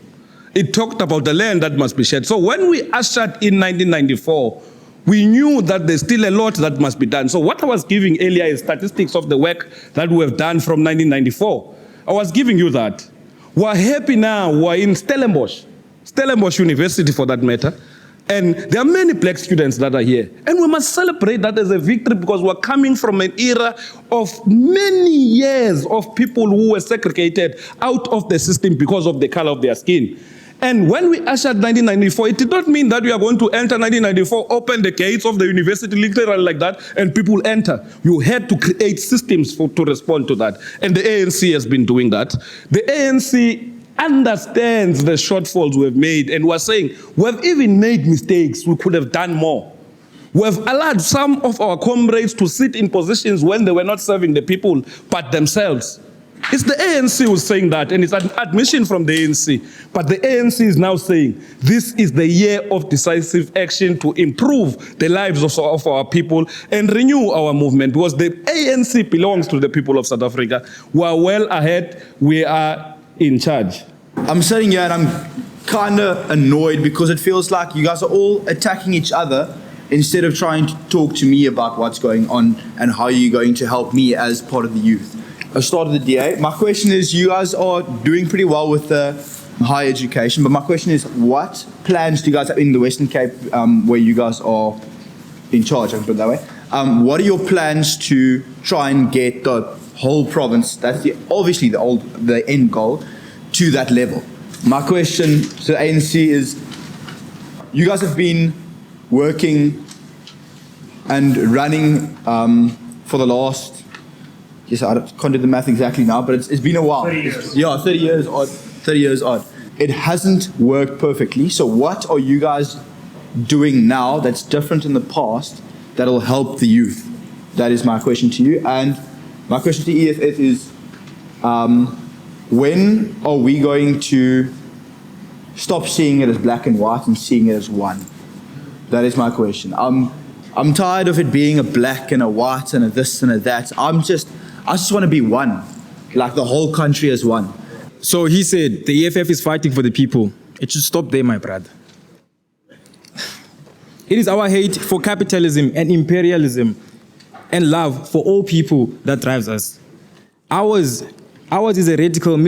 It talked about the land that must be shared. So when we ushered in 1994, we knew that there's still a lot that must be done. So what I was giving earlier is statistics of the work that we have done from 1994. I was giving you that. We're happy now, we're in Stellenbosch University for that matter, and there are many black students that are here. And we must celebrate that as a victory because we're coming from an era of many years of people who were segregated out of the system because of the color of their skin. And when we ushered 1994, it did not mean that we are going to enter 1994, open the gates of the university literally like that, and people enter. You had to create systems to respond to that. And the ANC has been doing that. The ANC understands the shortfalls we've made, and we're saying, we've even made mistakes, we could have done more. We've allowed some of our comrades to sit in positions when they were not serving the people, but themselves. It's the ANC who's saying that, and it's an admission from the ANC. But the ANC is now saying, this is the year of decisive action to improve the lives of our people and renew our movement, because the ANC belongs to the people of South Africa. We are well ahead. We are in charge. I'm sitting here and I'm kind of annoyed because it feels like you guys are all attacking each other instead of trying to talk to me about what's going on and how you're going to help me as part of the youth. I started the DA. My question is, you guys are doing pretty well with the higher education, but my question is, what plans do you guys have in the Western Cape where you guys are in charge, I can put it that way? What are your plans to try and get the whole province, that's obviously the end goal, to that level? my question to the ANC is, you guys have been working and running for the last, yes, I can't do the math exactly now, but it's been a while. 30 years. Yeah, 30 years odd. 30 years odd. It hasn't worked perfectly. So what are you guys doing now that's different in the past that'll help the youth? That is my question to you. And my question to EFF is, when are we going to stop seeing it as black and white and seeing it as one? That is my question. I'm tired of it being a black and a white and a this and a that. I just want to be one, like the whole country as one. So he said the EFF is fighting for the people. It should stop there, my brother. It is our hate for capitalism and imperialism and love for all people that drives us. Ours is a radical and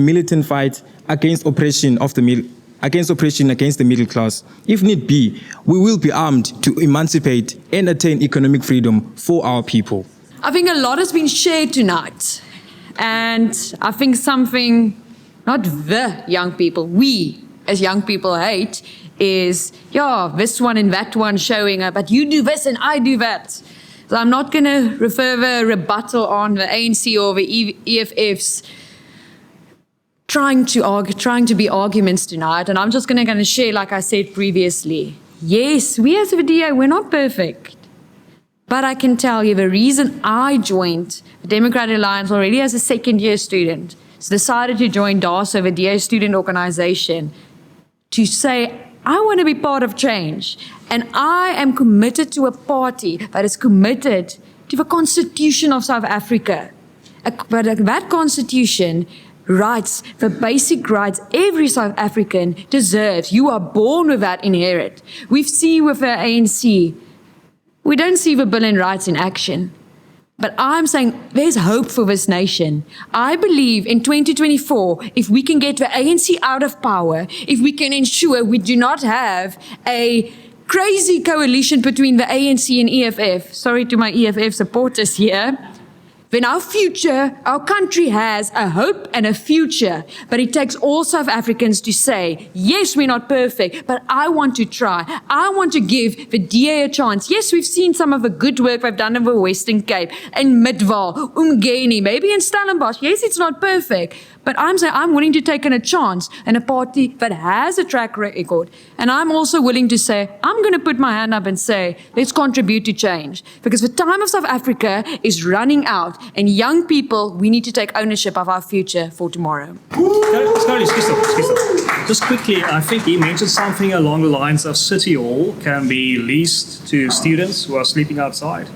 militant fight against oppression against the middle class. If need be, we will be armed to emancipate and attain economic freedom for our people. I think a lot has been shared tonight. And I think something, not the young people, we as young people hate is, yeah, this one and that one showing up, but you do this and I do that. So I'm not going to further rebuttal on the ANC or the EFFs trying to be arguments tonight. And I'm just going to share, like I said previously, yes, we as a DA, we're not perfect. But I can tell you the reason I joined the Democratic Alliance already as a second-year student, so decided to join DASO, the DA student organization, to say, I want to be part of change. And I am committed to a party that is committed to the Constitution of South Africa. But that Constitution rights, the basic rights every South African deserves. You are born with that inherent. We've seen with the ANC, we don't see the Bill of Rights in action. But I'm saying there's hope for this nation. I believe in 2024, if we can get the ANC out of power, if we can ensure we do not have a crazy coalition between the ANC and EFF, sorry to my EFF supporters here, then our future, our country has a hope and a future. But it takes all South Africans to say, yes, we're not perfect, but I want to try. I want to give the DA a chance. Yes, we've seen some of the good work we've done in the Western Cape, in Midvaal, Umgeni, maybe in Stellenbosch. Yes, it's not perfect, but I'm saying I'm willing to take a chance in a party that has a track record. And I'm also willing to say, I'm going to put my hand up and say, let's contribute to change. Because the time of South Africa is running out. And young people, we need to take ownership of our future for tomorrow. Carli, just quickly, I think he mentioned something along the lines of City Hall can be leased to students who are sleeping outside.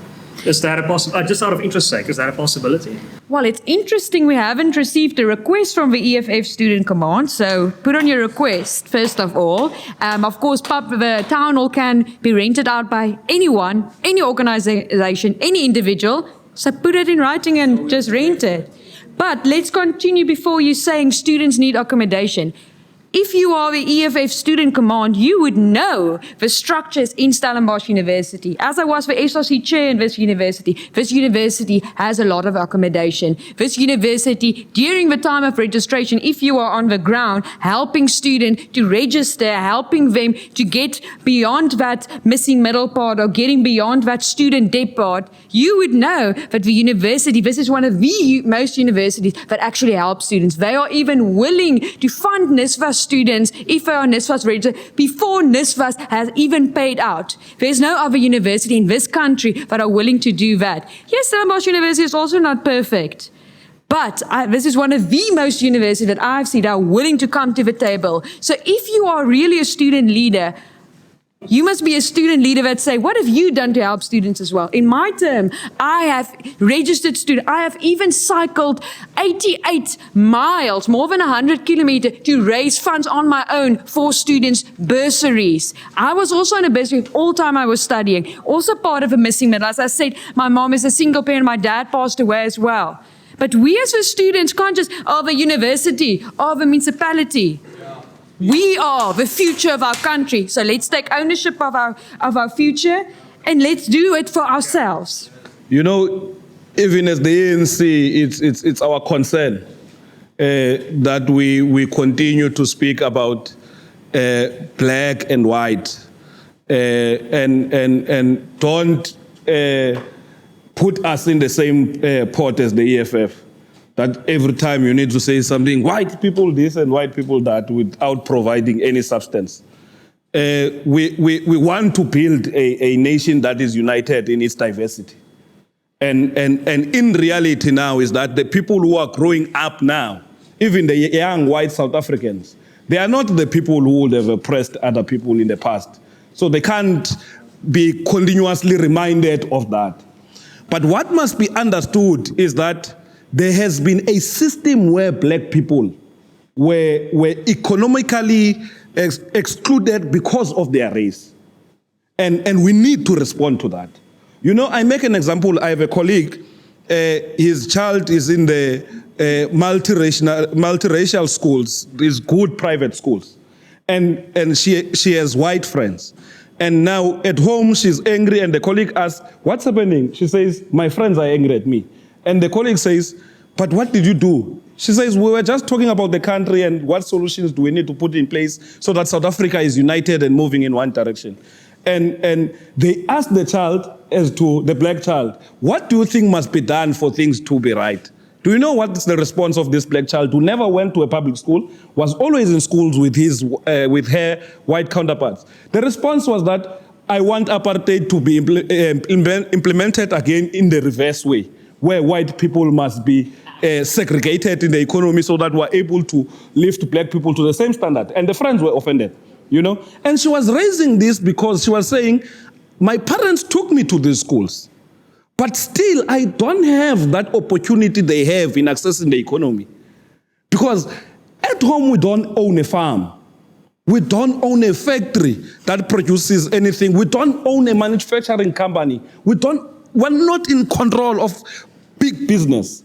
Is that a possibility? Just out of interest's sake, is that a possibility? Well, it's interesting we haven't received a request from the EFF Student Command, so put on your request, first of all. Of course, the town hall can be rented out by anyone, any organization, any individual. So put it in writing and just rent it. But let's continue before you saying students need accommodation. If you are the EFF Student Command, you would know the structures in Stellenbosch University. As I was the SRC chair in this university has a lot of accommodation. This university, during the time of registration, if you are on the ground, helping students to register, helping them to get beyond that missing middle part or getting beyond that student debt part, you would know that the university, this is one of the most universities that actually help students. They are even willing to fund NSFAS students if they are NSFAS registered before NSFAS has even paid out. There's no other university in this country that are willing to do that. Yes, Stellenbosch University is also not perfect. But this is one of the most universities that I've seen that are willing to come to the table. So if you are really a student leader, you must be a student leader that say, what have you done to help students as well? In my term, I have registered students. I have even cycled 88 miles, more than 100 kilometers, to raise funds on my own for students' bursaries. I was also in a bursary all the time I was studying, also part of a missing middle. As I said, my mom is a single parent. My dad passed away as well. But we as the students can't just, the university, the municipality. We are the future of our country. So let's take ownership of our future and let's do it for ourselves. You know, even as the ANC, it's our concern. that we continue to speak about black and white, and don't put us in the same pot as the EFF. That every time you need to say something, white people this and white people that, without providing any substance. We want to build a nation that is united in its diversity. And in reality now is that the people who are growing up now, even the young white South Africans, they are not the people who would have oppressed other people in the past. So they can't be continuously reminded of that. But what must be understood is that there has been a system where black people were economically excluded because of their race. And we need to respond to that. You know, I make an example. I have a colleague, his child is in the multiracial schools, these good private schools. And she has white friends. And now at home, she's angry, and the colleague asks, what's happening? She says, my friends are angry at me. And the colleague says, but what did you do? She says, we were just talking about the country and what solutions do we need to put in place so that South Africa is united and moving in one direction. And they asked the child, as to the black child, what do you think must be done for things to be right? Do you know what is the response of this black child who never went to a public school, was always in schools with her white counterparts? The response was that I want apartheid to be implemented again in the reverse way, where white people must be segregated in the economy so that we're able to lift black people to the same standard. And the friends were offended, you know? And she was raising this because she was saying, my parents took me to these schools, but still I don't have that opportunity they have in accessing the economy. Because at home we don't own a farm. We don't own a factory that produces anything. We don't own a manufacturing company. We're not in control of big business,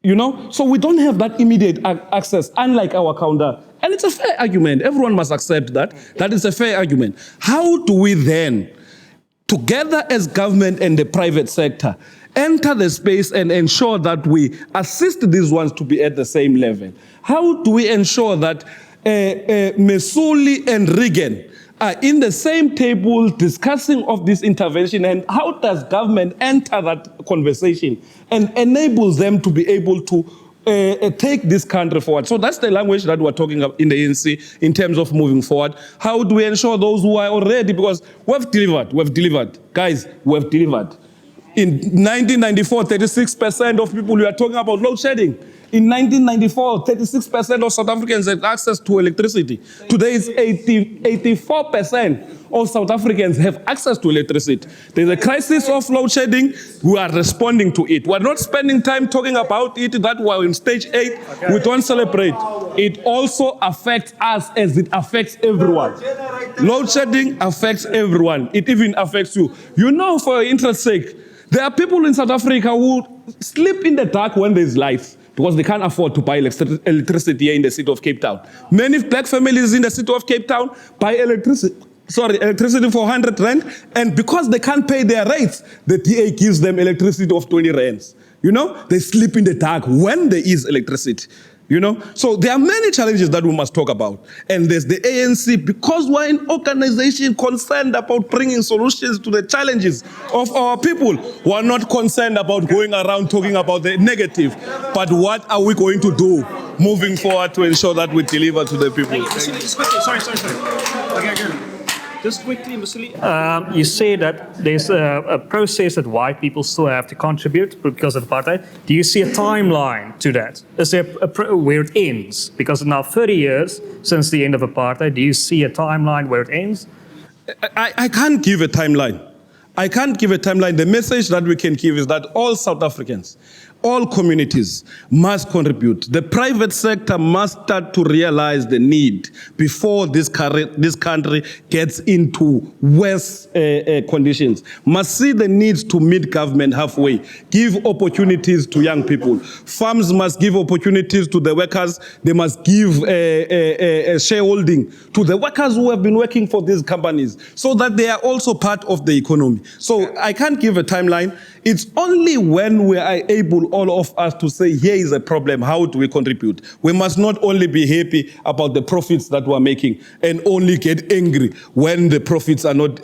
you know? So we don't have that immediate access, unlike our counter. And it's a fair argument. Everyone must accept that. That is a fair argument. How do we then, together as government and the private sector, enter the space and ensure that we assist these ones to be at the same level? How do we ensure that Mesuli and Regan are in the same table discussing of this intervention, and how does government enter that conversation and enables them to be able to take this country forward? So that's the language that we're talking about in the ANC in terms of moving forward. How do we ensure those who are already, because we've delivered, guys, we've delivered. In 1994, 36% of people, we are talking about load shedding. In 1994, 36% of South Africans had access to electricity. Today, it's 84% of South Africans have access to electricity. There's a crisis of load shedding. We are responding to it. We're not spending time talking about it, that we're in stage 8. We don't celebrate. It also affects us as it affects everyone. Load shedding affects everyone. It even affects you. You know, for your interest's sake, there are people in South Africa who sleep in the dark when there's lights, because they can't afford to buy electricity here in the city of Cape Town. Many black families in the city of Cape Town buy electricity for 100 rand, and because they can't pay their rates, the DA gives them electricity of 20 rands. You know, they sleep in the dark when there is electricity. You know, so there are many challenges that we must talk about. And there's the ANC, because we're an organization concerned about bringing solutions to the challenges of our people. We're not concerned about going around talking about the negative, but what are we going to do moving forward to ensure that we deliver to the people? Just quickly, sorry. Okay. Just quickly, Mesuli, you say that there's a process that white people still have to contribute because of apartheid. Do you see a timeline to that? Is there where it ends? Because now 30 years since the end of apartheid, do you see a timeline where it ends? I can't give a timeline. The message that we can give is that all South Africans, all communities must contribute. The private sector must start to realize the need before this country gets into worse conditions. Must see the need to meet government halfway. Give opportunities to young people. Farms must give opportunities to the workers. They must give shareholding to the workers who have been working for these companies so that they are also part of the economy. So I can't give a timeline. It's only when we are able, all of us, to say, here is a problem, how do we contribute? We must not only be happy about the profits that we're making and only get angry when the profits are not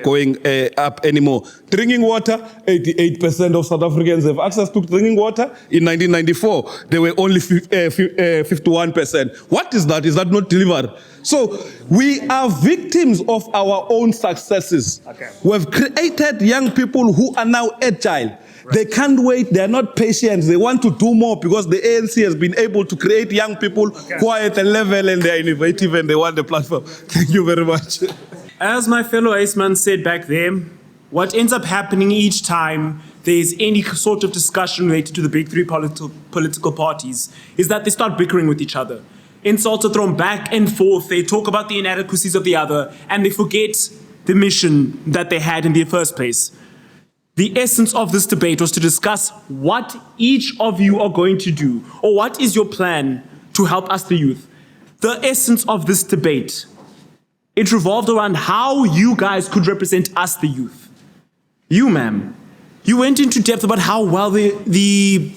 going up anymore. Drinking water, 88% of South Africans have access to drinking water. In 1994, there were only 51%. What is that? Is that not delivered? So we are victims of our own successes. Okay. We've created young people who are now agile. Right. They can't wait. They are not patient. They want to do more because the ANC has been able to create young people who are at a level and they are innovative and they want the platform. Thank you very much. As my fellow Aceman said back there, what ends up happening each time there's any sort of discussion related to the big three political parties is that they start bickering with each other. Insults are thrown back and forth. They talk about the inadequacies of the other, and they forget the mission that they had in the first place. The essence of this debate was to discuss what each of you are going to do, or what is your plan to help us, the youth. The essence of this debate, it revolved around how you guys could represent us, the youth. You, ma'am, you went into depth about how well the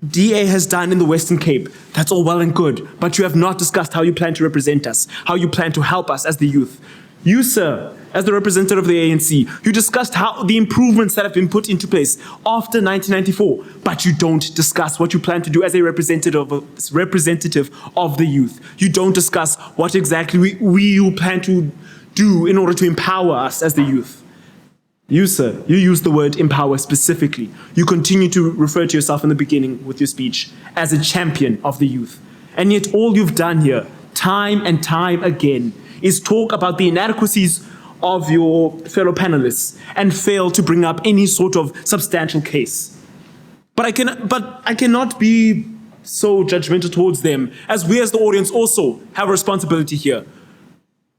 DA has done in the Western Cape. That's all well and good, but you have not discussed how you plan to represent us, how you plan to help us as the youth. You, sir, as the representative of the ANC, you discussed how the improvements that have been put into place after 1994, but you don't discuss what you plan to do as a representative of the youth. You don't discuss what exactly you plan to do in order to empower us as the youth. You, sir, you use the word empower specifically. You continue to refer to yourself in the beginning with your speech as a champion of the youth. And yet all you've done here, time and time again, is talk about the inadequacies of your fellow panelists and fail to bring up any sort of substantial case. But I cannot be so judgmental towards them, as we as the audience also have a responsibility here.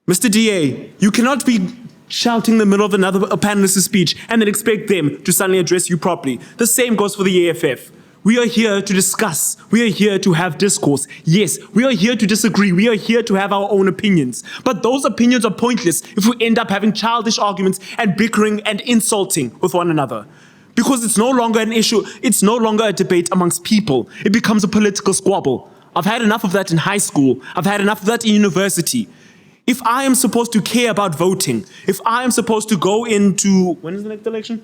Mr. DA, you cannot be shouting in the middle of a panelist's speech and then expect them to suddenly address you properly. The same goes for the EFF. We are here to discuss. We are here to have discourse. Yes, we are here to disagree. We are here to have our own opinions. But those opinions are pointless if we end up having childish arguments and bickering and insulting with one another. Because it's no longer an issue. It's no longer a debate amongst people. It becomes a political squabble. I've had enough of that in high school. I've had enough of that in university. If I am supposed to care about voting, if I am supposed to go into, when is the next election?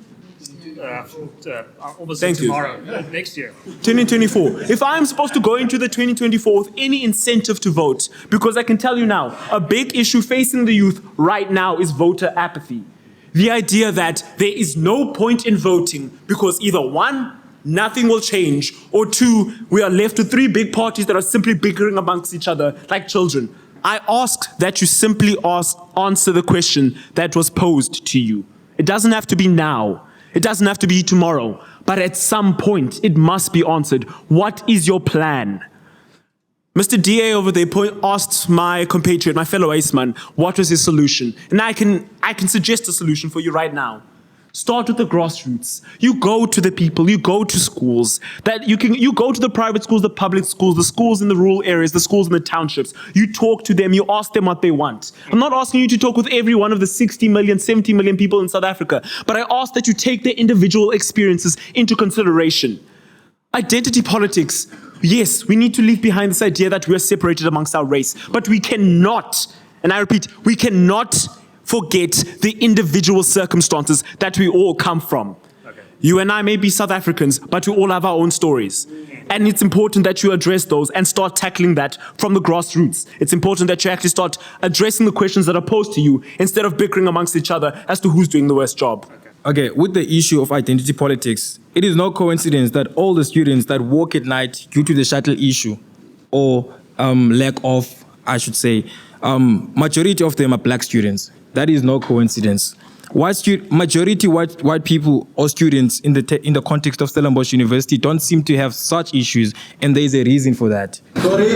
Thank tomorrow, next year. 2024. If I am supposed to go into the 2024 with any incentive to vote, because I can tell you now, a big issue facing the youth right now is voter apathy. The idea that there is no point in voting because either one, nothing will change, or two, we are left with three big parties that are simply bickering amongst each other like children. I ask that you simply answer the question that was posed to you. It doesn't have to be now. It doesn't have to be tomorrow. But at some point, it must be answered. What is your plan? Mr. DA over there asked my compatriot, my fellow Aceman, what was his solution? And I can suggest a solution for you right now. Start with the grassroots. You go to the people, you go to schools. You go to the private schools, the public schools, the schools in the rural areas, the schools in the townships. You talk to them, you ask them what they want. I'm not asking you to talk with every one of the 60 million, 70 million people in South Africa, but I ask that you take their individual experiences into consideration. Identity politics. Yes, we need to leave behind this idea that we are separated amongst our race, but we cannot, and I repeat, we cannot forget the individual circumstances that we all come from. Okay. You and I may be South Africans, but we all have our own stories. And it's important that you address those and start tackling that from the grassroots. It's important that you actually start addressing the questions that are posed to you instead of bickering amongst each other as to who's doing the worst job. Okay, with the issue of identity politics, it is no coincidence that all the students that walk at night due to the shuttle issue or lack of, I should say, majority of them are black students. That is no coincidence. Majority white people or students in the context of Stellenbosch University don't seem to have such issues, and there is a reason for that. Sorry.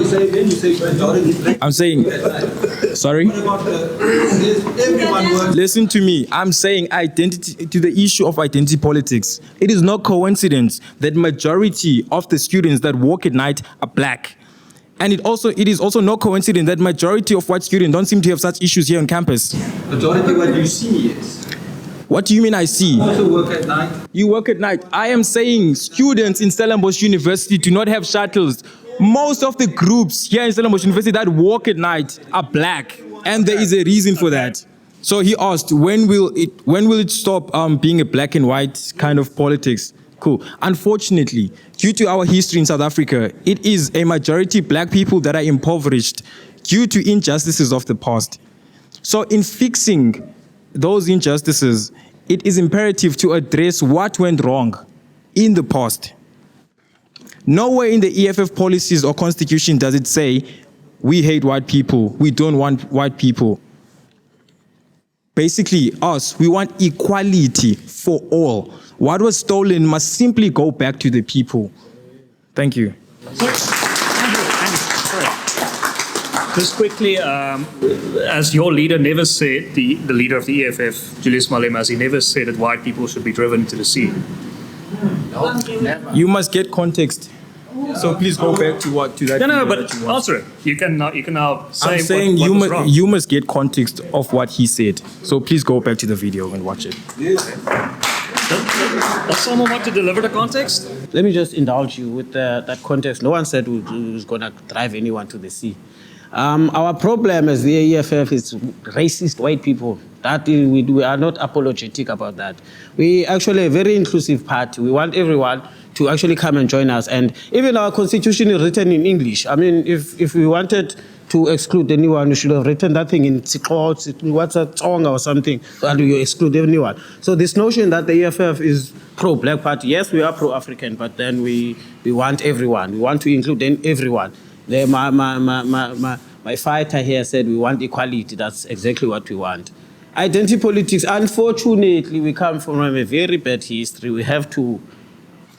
Say again. You say majority. I'm saying, sorry. Listen to me. I'm saying identity to the issue of identity politics. It is no coincidence that majority of the students that walk at night are black. And it is also no coincidence that majority of white students don't seem to have such issues here on campus. Majority what you see is. What do you mean I see? You also work at night. You work at night. I am saying students in Stellenbosch University do not have shuttles. Most of the groups here in Stellenbosch University that walk at night are black, and there is a reason for that. So he asked, when will it stop being a black and white kind of politics? Cool. Unfortunately, due to our history in South Africa, it is a majority black people that are impoverished due to injustices of the past. So in fixing those injustices, it is imperative to address what went wrong in the past. Nowhere in the EFF policies or constitution does it say, we hate white people, we don't want white people. Basically, we want equality for all. What was stolen must simply go back to the people. Thank you. Sorry. Just quickly, as your leader never said, the leader of the EFF, Julius Malema, he never said that white people should be driven to the sea. You must get context. So please go back to that. No, but answer it. You can now say I'm saying what was wrong. you must get context of what he said. So please go back to the video and watch it. Does someone want to deliver the context? Let me just indulge you with that context. No one said we was going to drive anyone to the sea. Our problem as the EFF is racist white people. That we are not apologetic about that. We actually a very inclusive party. We want everyone to actually come and join us. And even our constitution is written in English. I mean, if we wanted to exclude anyone, we should have written that thing in what's a Tonga or something, and you exclude anyone. So this notion that the EFF is pro-black party, yes, we are pro-African, but then we want everyone. We want to include everyone. My fighter here said we want equality. That's exactly what we want. Identity politics, unfortunately, we come from a very bad history. We have to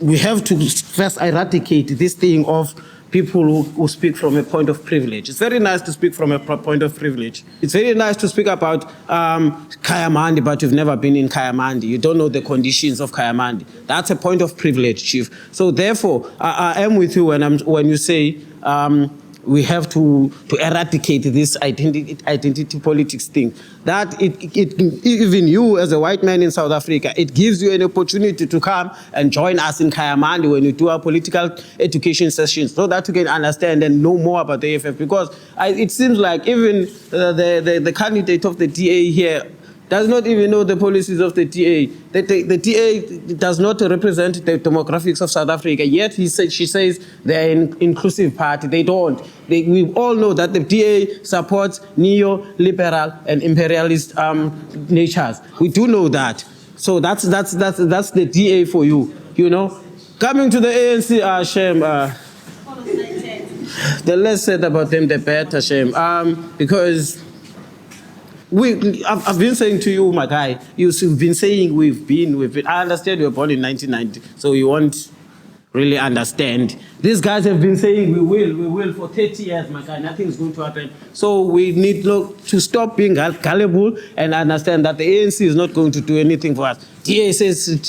first eradicate this thing of people who speak from a point of privilege. It's very nice to speak from a point of privilege. It's very nice to speak about Kayamandi, but you've never been in Kayamandi. You don't know the conditions of Kayamandi. That's a point of privilege, Chief. So therefore, I am with you when you say we have to eradicate this identity politics thing. That even you as a white man in South Africa, it gives you an opportunity to come and join us in Kayamandi when we do our political education sessions, so that you can understand and know more about the EFF. Because it seems like even the candidate of the DA here does not even know the policies of the DA. The DA does not represent the demographics of South Africa, yet she says they're an inclusive party. They don't. We all know that the DA supports neoliberal and imperialist natures. We do know that. So that's the DA for you, you know. Coming to the ANC, shame. The less said about them, the better, shame. Because I've been saying to you, my guy, you've been saying we've been. I understand you were born in 1990, so you won't really understand. These guys have been saying we will for 30 years, my guy. Nothing's going to happen. So we need to stop being gullible and understand that the ANC is not going to do anything for us. DA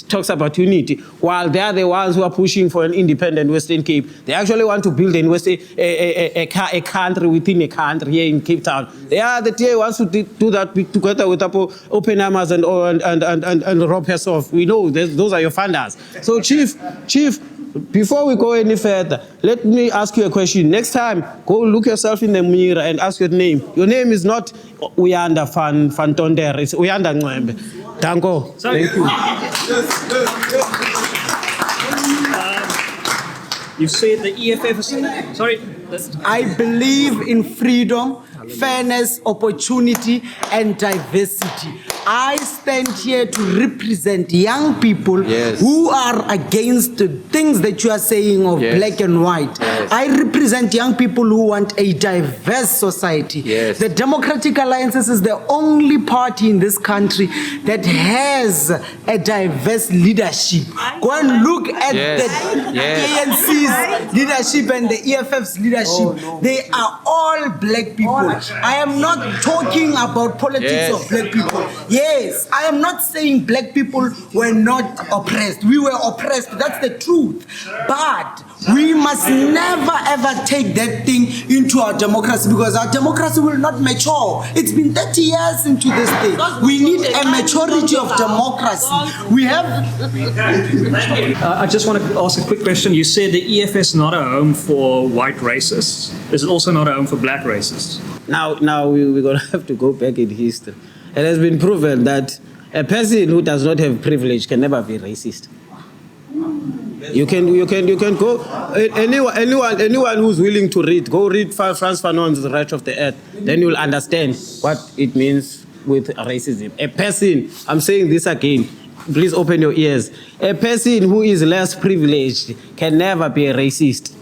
talks about unity, while they are the ones who are pushing for an independent Western Cape. They actually want to build a country within a country here in Cape Town. The DA wants to do that together with Open Arms and Rob Hessoff. We know those are your funders. So Chief, before we go any further, let me ask you a question. Next time, go look yourself in the mirror and ask your name. Your name is not Uyanda Van Tonder, it's Uyanda Ngwembe. Danko, thank you. You said the EFF is... Sorry. I believe in freedom, fairness, opportunity, and diversity. I stand here to represent young people who are against the things that you are saying of black and white. I represent young people who want a diverse society. The Democratic Alliance is the only party in this country that has a diverse leadership. Go and look at the ANC's leadership and the EFF's leadership. They are all black people. I am not talking about politics of black people. Yes, I am not saying black people were not oppressed. We were oppressed, that's the truth. But we must never ever take that thing into our democracy, because our democracy will not mature. It's been 30 years into this thing. We need a maturity of democracy. We have... I just want to ask a quick question. You said the EFF is not a home for white racists. Is it also not a home for black racists? Now we're going to have to go back in history. It has been proven that a person who does not have privilege can never be racist. You can go, anyone who's willing to read, go read Frantz Fanon's The Right of the Earth, then you'll understand what it means with racism. A person, I'm saying this again, please open your ears. A person who is less privileged can never be a racist.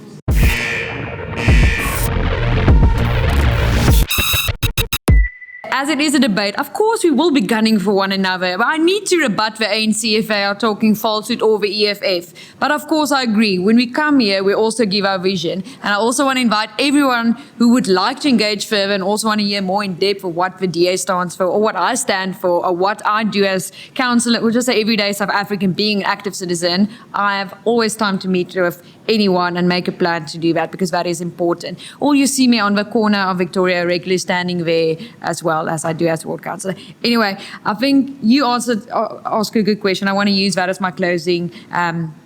As it is a debate, of course we will be gunning for one another. But I need to rebut the ANC if they are talking falsehood over EFF. But of course I agree. When we come here, we also give our vision. And I also want to invite everyone who would like to engage further and also want to hear more in depth of what the DA stands for, or what I stand for, or what I do as councillor, which is an everyday South African, being an active citizen. I have always time to meet with anyone and make a plan to do that, because that is important. Or you see me on the corner of Victoria regularly standing there as well as I do as ward councillor. Anyway, I think you asked a good question. I want to use that as my closing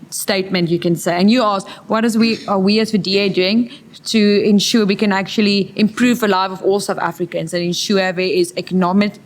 statement, you can say. And you asked, what are we as the DA doing to ensure we can actually improve the life of all South Africans and ensure there is economic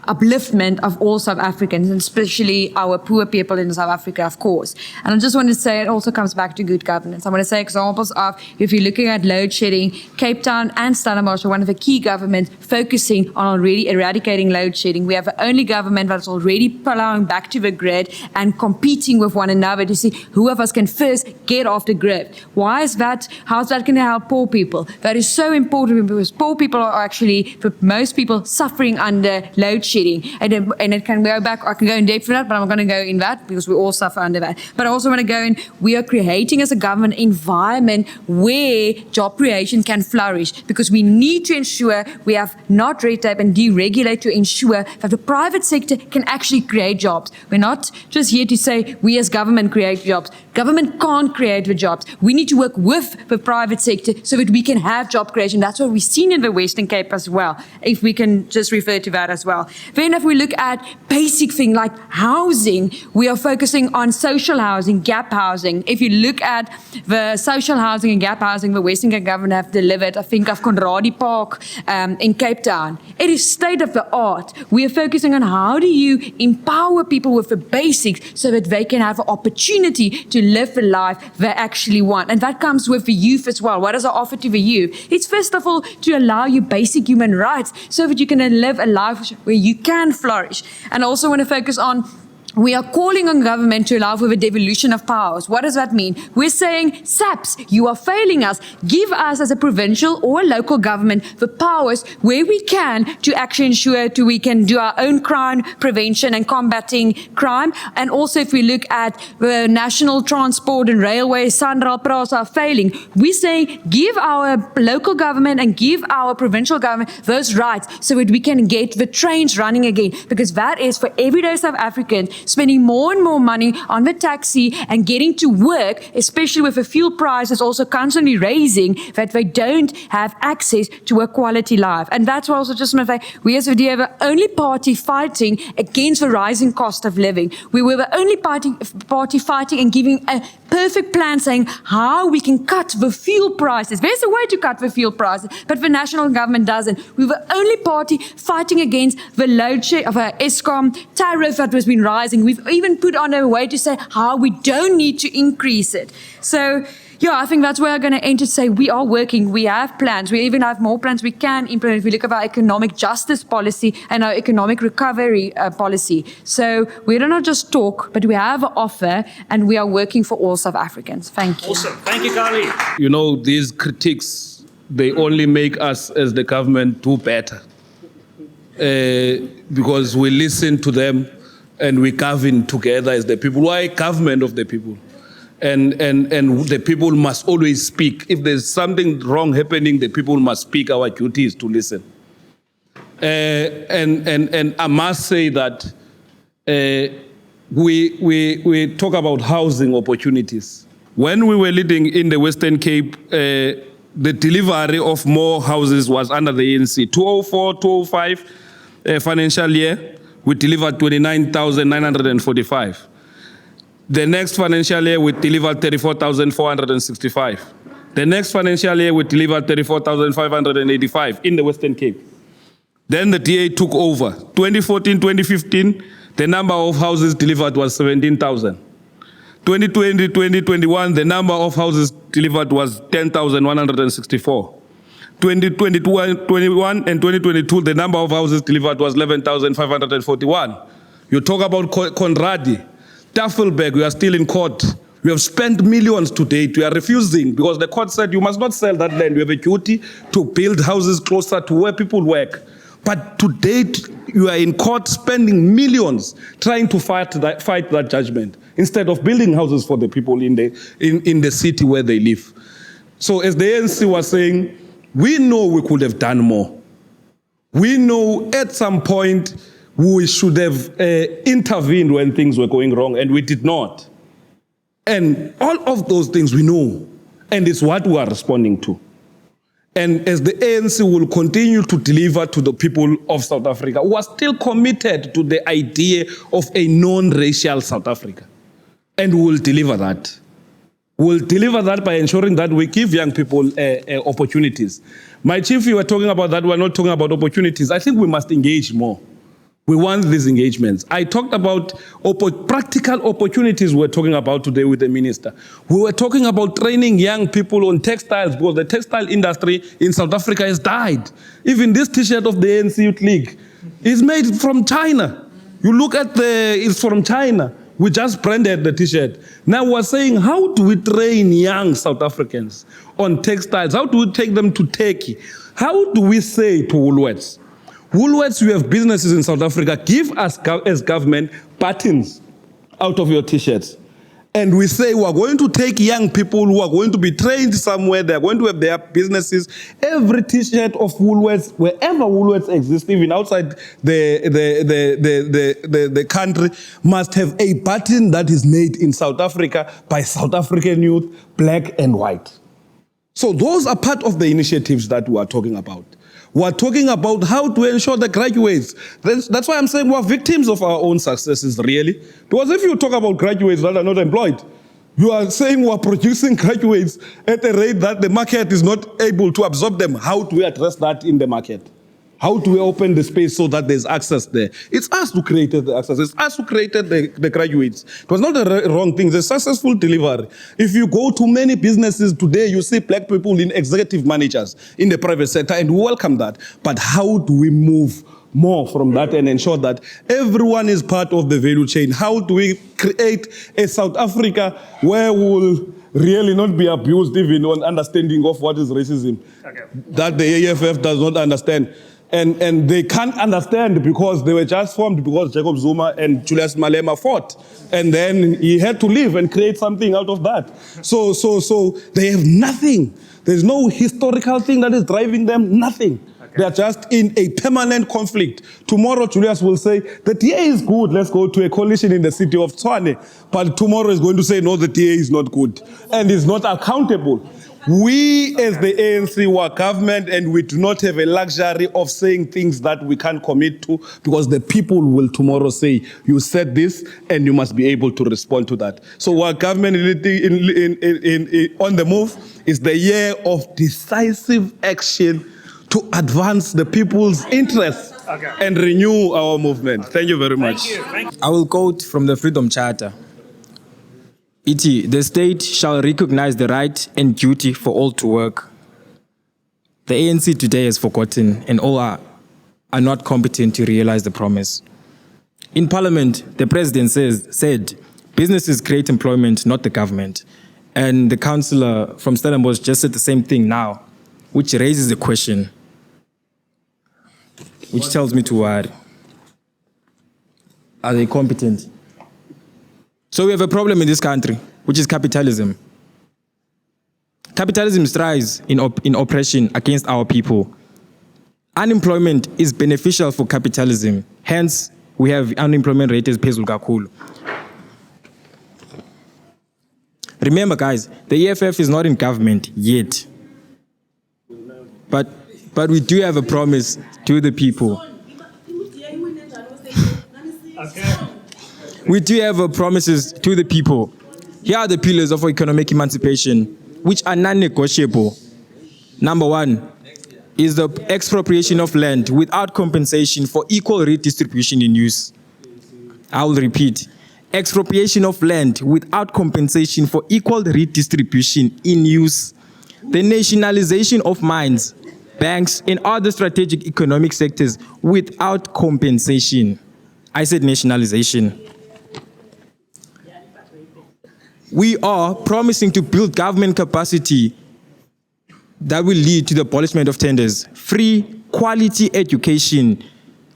upliftment of all South Africans, and especially our poor people in South Africa, of course. And I just want to say it also comes back to good governance. I want to say examples of, if you're looking at load shedding, Cape Town and Stellenbosch are one of the key governments focusing on already eradicating load shedding. We have the only government that's already plowing back to the grid and competing with one another to see who of us can first get off the grid. Why is that? How is that going to help poor people? That is so important, because poor people are actually, for most people, suffering under load shedding. And it can go back, I can go in depth for that, but I'm going to go in that because we all suffer under that. But I also want to go in, we are creating as a government environment where job creation can flourish, because we need to ensure we have not red tape and deregulate to ensure that the private sector can actually create jobs. We're not just here to say we as government create jobs. Government can't create the jobs. We need to work with the private sector so that we can have job creation. That's what we've seen in the Western Cape as well, if we can just refer to that as well. Then if we look at basic things like housing, we are focusing on social housing, gap housing. If you look at the social housing and gap housing the Western Cape government have delivered, I think of Conradie Park in Cape Town. It is state of the art. We are focusing on how do you empower people with the basics so that they can have an opportunity to live the life they actually want. And that comes with the youth as well. What does I offer to the youth? It's first of all to allow you basic human rights so that you can live a life where you can flourish. And I also want to focus on, we are calling on government to allow for the devolution of powers. What does that mean? We're saying, SAPS, you are failing us. Give us as a provincial or a local government the powers where we can to actually ensure we can do our own crime prevention and combating crime. And also if we look at the national transport and railway, SANRAL, PRASA are failing. We say, give our local government and give our provincial government those rights so that we can get the trains running again. Because that is for everyday South Africans, spending more and more money on the taxi and getting to work, especially with the fuel prices also constantly raising, that they don't have access to a quality life. And that's why also just want to say, we as the DA were the only party fighting against the rising cost of living. We were the only party fighting and giving a perfect plan saying how we can cut the fuel prices. There's a way to cut the fuel prices, but the national government doesn't. We were the only party fighting against the load share of our Eskom tariff that has been rising. We've even put on a way to say how we don't need to increase it. So, yeah, I think that's where I'm going to enter to say we are working, we have plans, we even have more plans we can implement. If we look at our economic justice policy and our economic recovery policy. So we do not just talk, but we have an offer and we are working for all South Africans. Thank you. Awesome. Thank you, Carli. You know, these critiques, they only make us as the government do better. Because we listen to them and we govern together as the people. We are a government of the people. And the people must always speak. If there's something wrong happening, the people must speak. Our duty is to listen. And I must say that we talk about housing opportunities. When we were leading in the Western Cape, the delivery of more houses was under the ANC. 2004-2005 financial year, we delivered 29,945. The next financial year, we delivered 34,465. The next financial year, we delivered 34,585 in the Western Cape. Then the DA took over. 2014-2015, the number of houses delivered was 17,000. 2020-2021, the number of houses delivered was 10,164. 2021 and 2022, the number of houses delivered was 11,541. You talk about Conradi, Tafelberg, we are still in court. We have spent millions to date. We are refusing because the court said you must not sell that land. You have a duty to build houses closer to where people work. But to date, you are in court spending millions trying to fight that judgment instead of building houses for the people in the city where they live. So as the ANC was saying, we know we could have done more. We know at some point we should have intervened when things were going wrong, and we did not. And all of those things we know, and it's what we are responding to. And as the ANC will continue to deliver to the people of South Africa, who are still committed to the idea of a non-racial South Africa. And we will deliver that. We'll deliver that by ensuring that we give young people opportunities. My chief, you were talking about that. We're not talking about opportunities. I think we must engage more. We want these engagements. I talked about practical opportunities we're talking about today with the minister. We were talking about training young people on textiles because the textile industry in South Africa has died. Even this t-shirt of the ANC Youth League is made from China. You look at it's from China. We just branded the t-shirt. Now we're saying, how do we train young South Africans on textiles? How do we take them to Turkey? How do we say to Woolworths, Woolworths, you have businesses in South Africa, give us as government buttons out of your t-shirts. And we say we're going to take young people who are going to be trained somewhere, they're going to have their businesses. Every t-shirt of Woolworths, wherever Woolworths exists, even outside the country, must have a button that is made in South Africa by South African youth, black and white. So those are part of the initiatives that we are talking about. We're talking about how to ensure the graduates. That's why I'm saying we're victims of our own successes, really. Because if you talk about graduates that are not employed, you are saying we're producing graduates at a rate that the market is not able to absorb them. How do we address that in the market? How do we open the space so that there's access there? It's us who created the access. It's us who created the graduates. It was not a wrong thing. It's a successful delivery. If you go to many businesses today, you see black people in executive managers in the private sector, and we welcome that. But how do we move more from that and ensure that everyone is part of the value chain? How do we create a South Africa where we will really not be abused even on understanding of what is racism? Okay. That the EFF does not understand. And they can't understand because they were just formed because Jacob Zuma and Julius Malema fought. And then he had to leave and create something out of that. So they have nothing. There's no historical thing that is driving them, nothing. Okay. They are just in a permanent conflict. Tomorrow, Julius will say, the DA is good, let's go to a coalition in the city of Tshwane. But tomorrow is going to say, no, the DA is not good. And is not accountable. We, as the ANC, were government, and we do not have a luxury of saying things that we can't commit to, because the people will tomorrow say, you said this, and you must be able to respond to that. So our government on the move is the year of decisive action to advance the people's interests and renew our movement. Thank you very much. Thank you. I will quote from the Freedom Charter. The state shall recognize the right and duty for all to work. The ANC today has forgotten, and all are not competent to realize the promise. In Parliament, the President said, businesses create employment, not the government. And the councillor from Stellenbosch just said the same thing now, which raises the question, which tells me to worry. Are they competent? So we have a problem in this country, which is capitalism. Capitalism thrives in oppression against our people. Unemployment is beneficial for capitalism. Hence, we have unemployment rate is phezulu kakhulu. Remember, guys, the EFF is not in government yet. But we do have a promise to the people. We do have promises to the people. Here are the pillars of economic emancipation, which are non-negotiable. Number 1 is the expropriation of land without compensation for equal redistribution in use. I will repeat. Expropriation of land without compensation for equal redistribution in use. The nationalization of mines, banks, and other strategic economic sectors without compensation. I said nationalization. We are promising to build government capacity that will lead to the abolishment of tenders, free, quality education,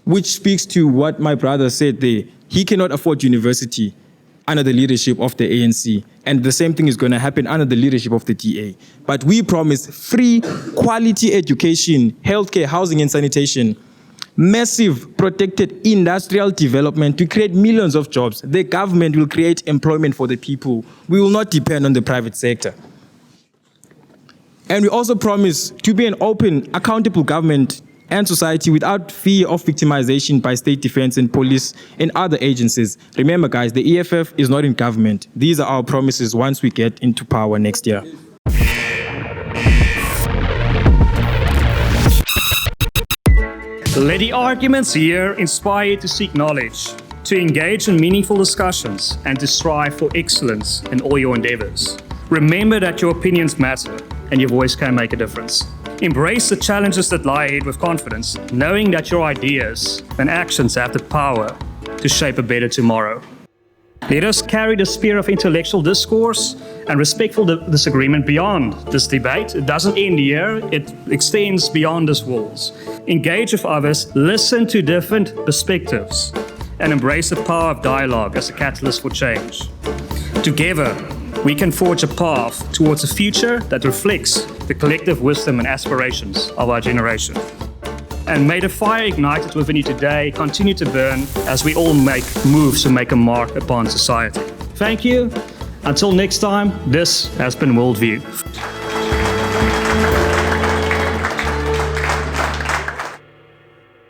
which speaks to what my brother said there. He cannot afford university under the leadership of the ANC, and the same thing is going to happen under the leadership of the DA. But we promise free, quality education, healthcare, housing, and sanitation, massive protected industrial development to create millions of jobs. The government will create employment for the people. We will not depend on the private sector. And we also promise to be an open, accountable government and society without fear of victimization by state defense and police and other agencies. Remember, guys, the EFF is not in government. These are our promises once we get into power next year. Let the arguments here inspire you to seek knowledge, to engage in meaningful discussions, and to strive for excellence in all your endeavors. Remember that your opinions matter and your voice can make a difference. Embrace the challenges that lie ahead with confidence, knowing that your ideas and actions have the power to shape a better tomorrow. Let us carry the spirit of intellectual discourse and respectful disagreement beyond this debate. It doesn't end here, it extends beyond these walls. Engage with others, listen to different perspectives, and embrace the power of dialogue as a catalyst for change. Together, we can forge a path towards a future that reflects the collective wisdom and aspirations of our generation. And may the fire ignited within you today continue to burn as we all make moves to make a mark upon society. Thank you. Until next time, this has been WorldView.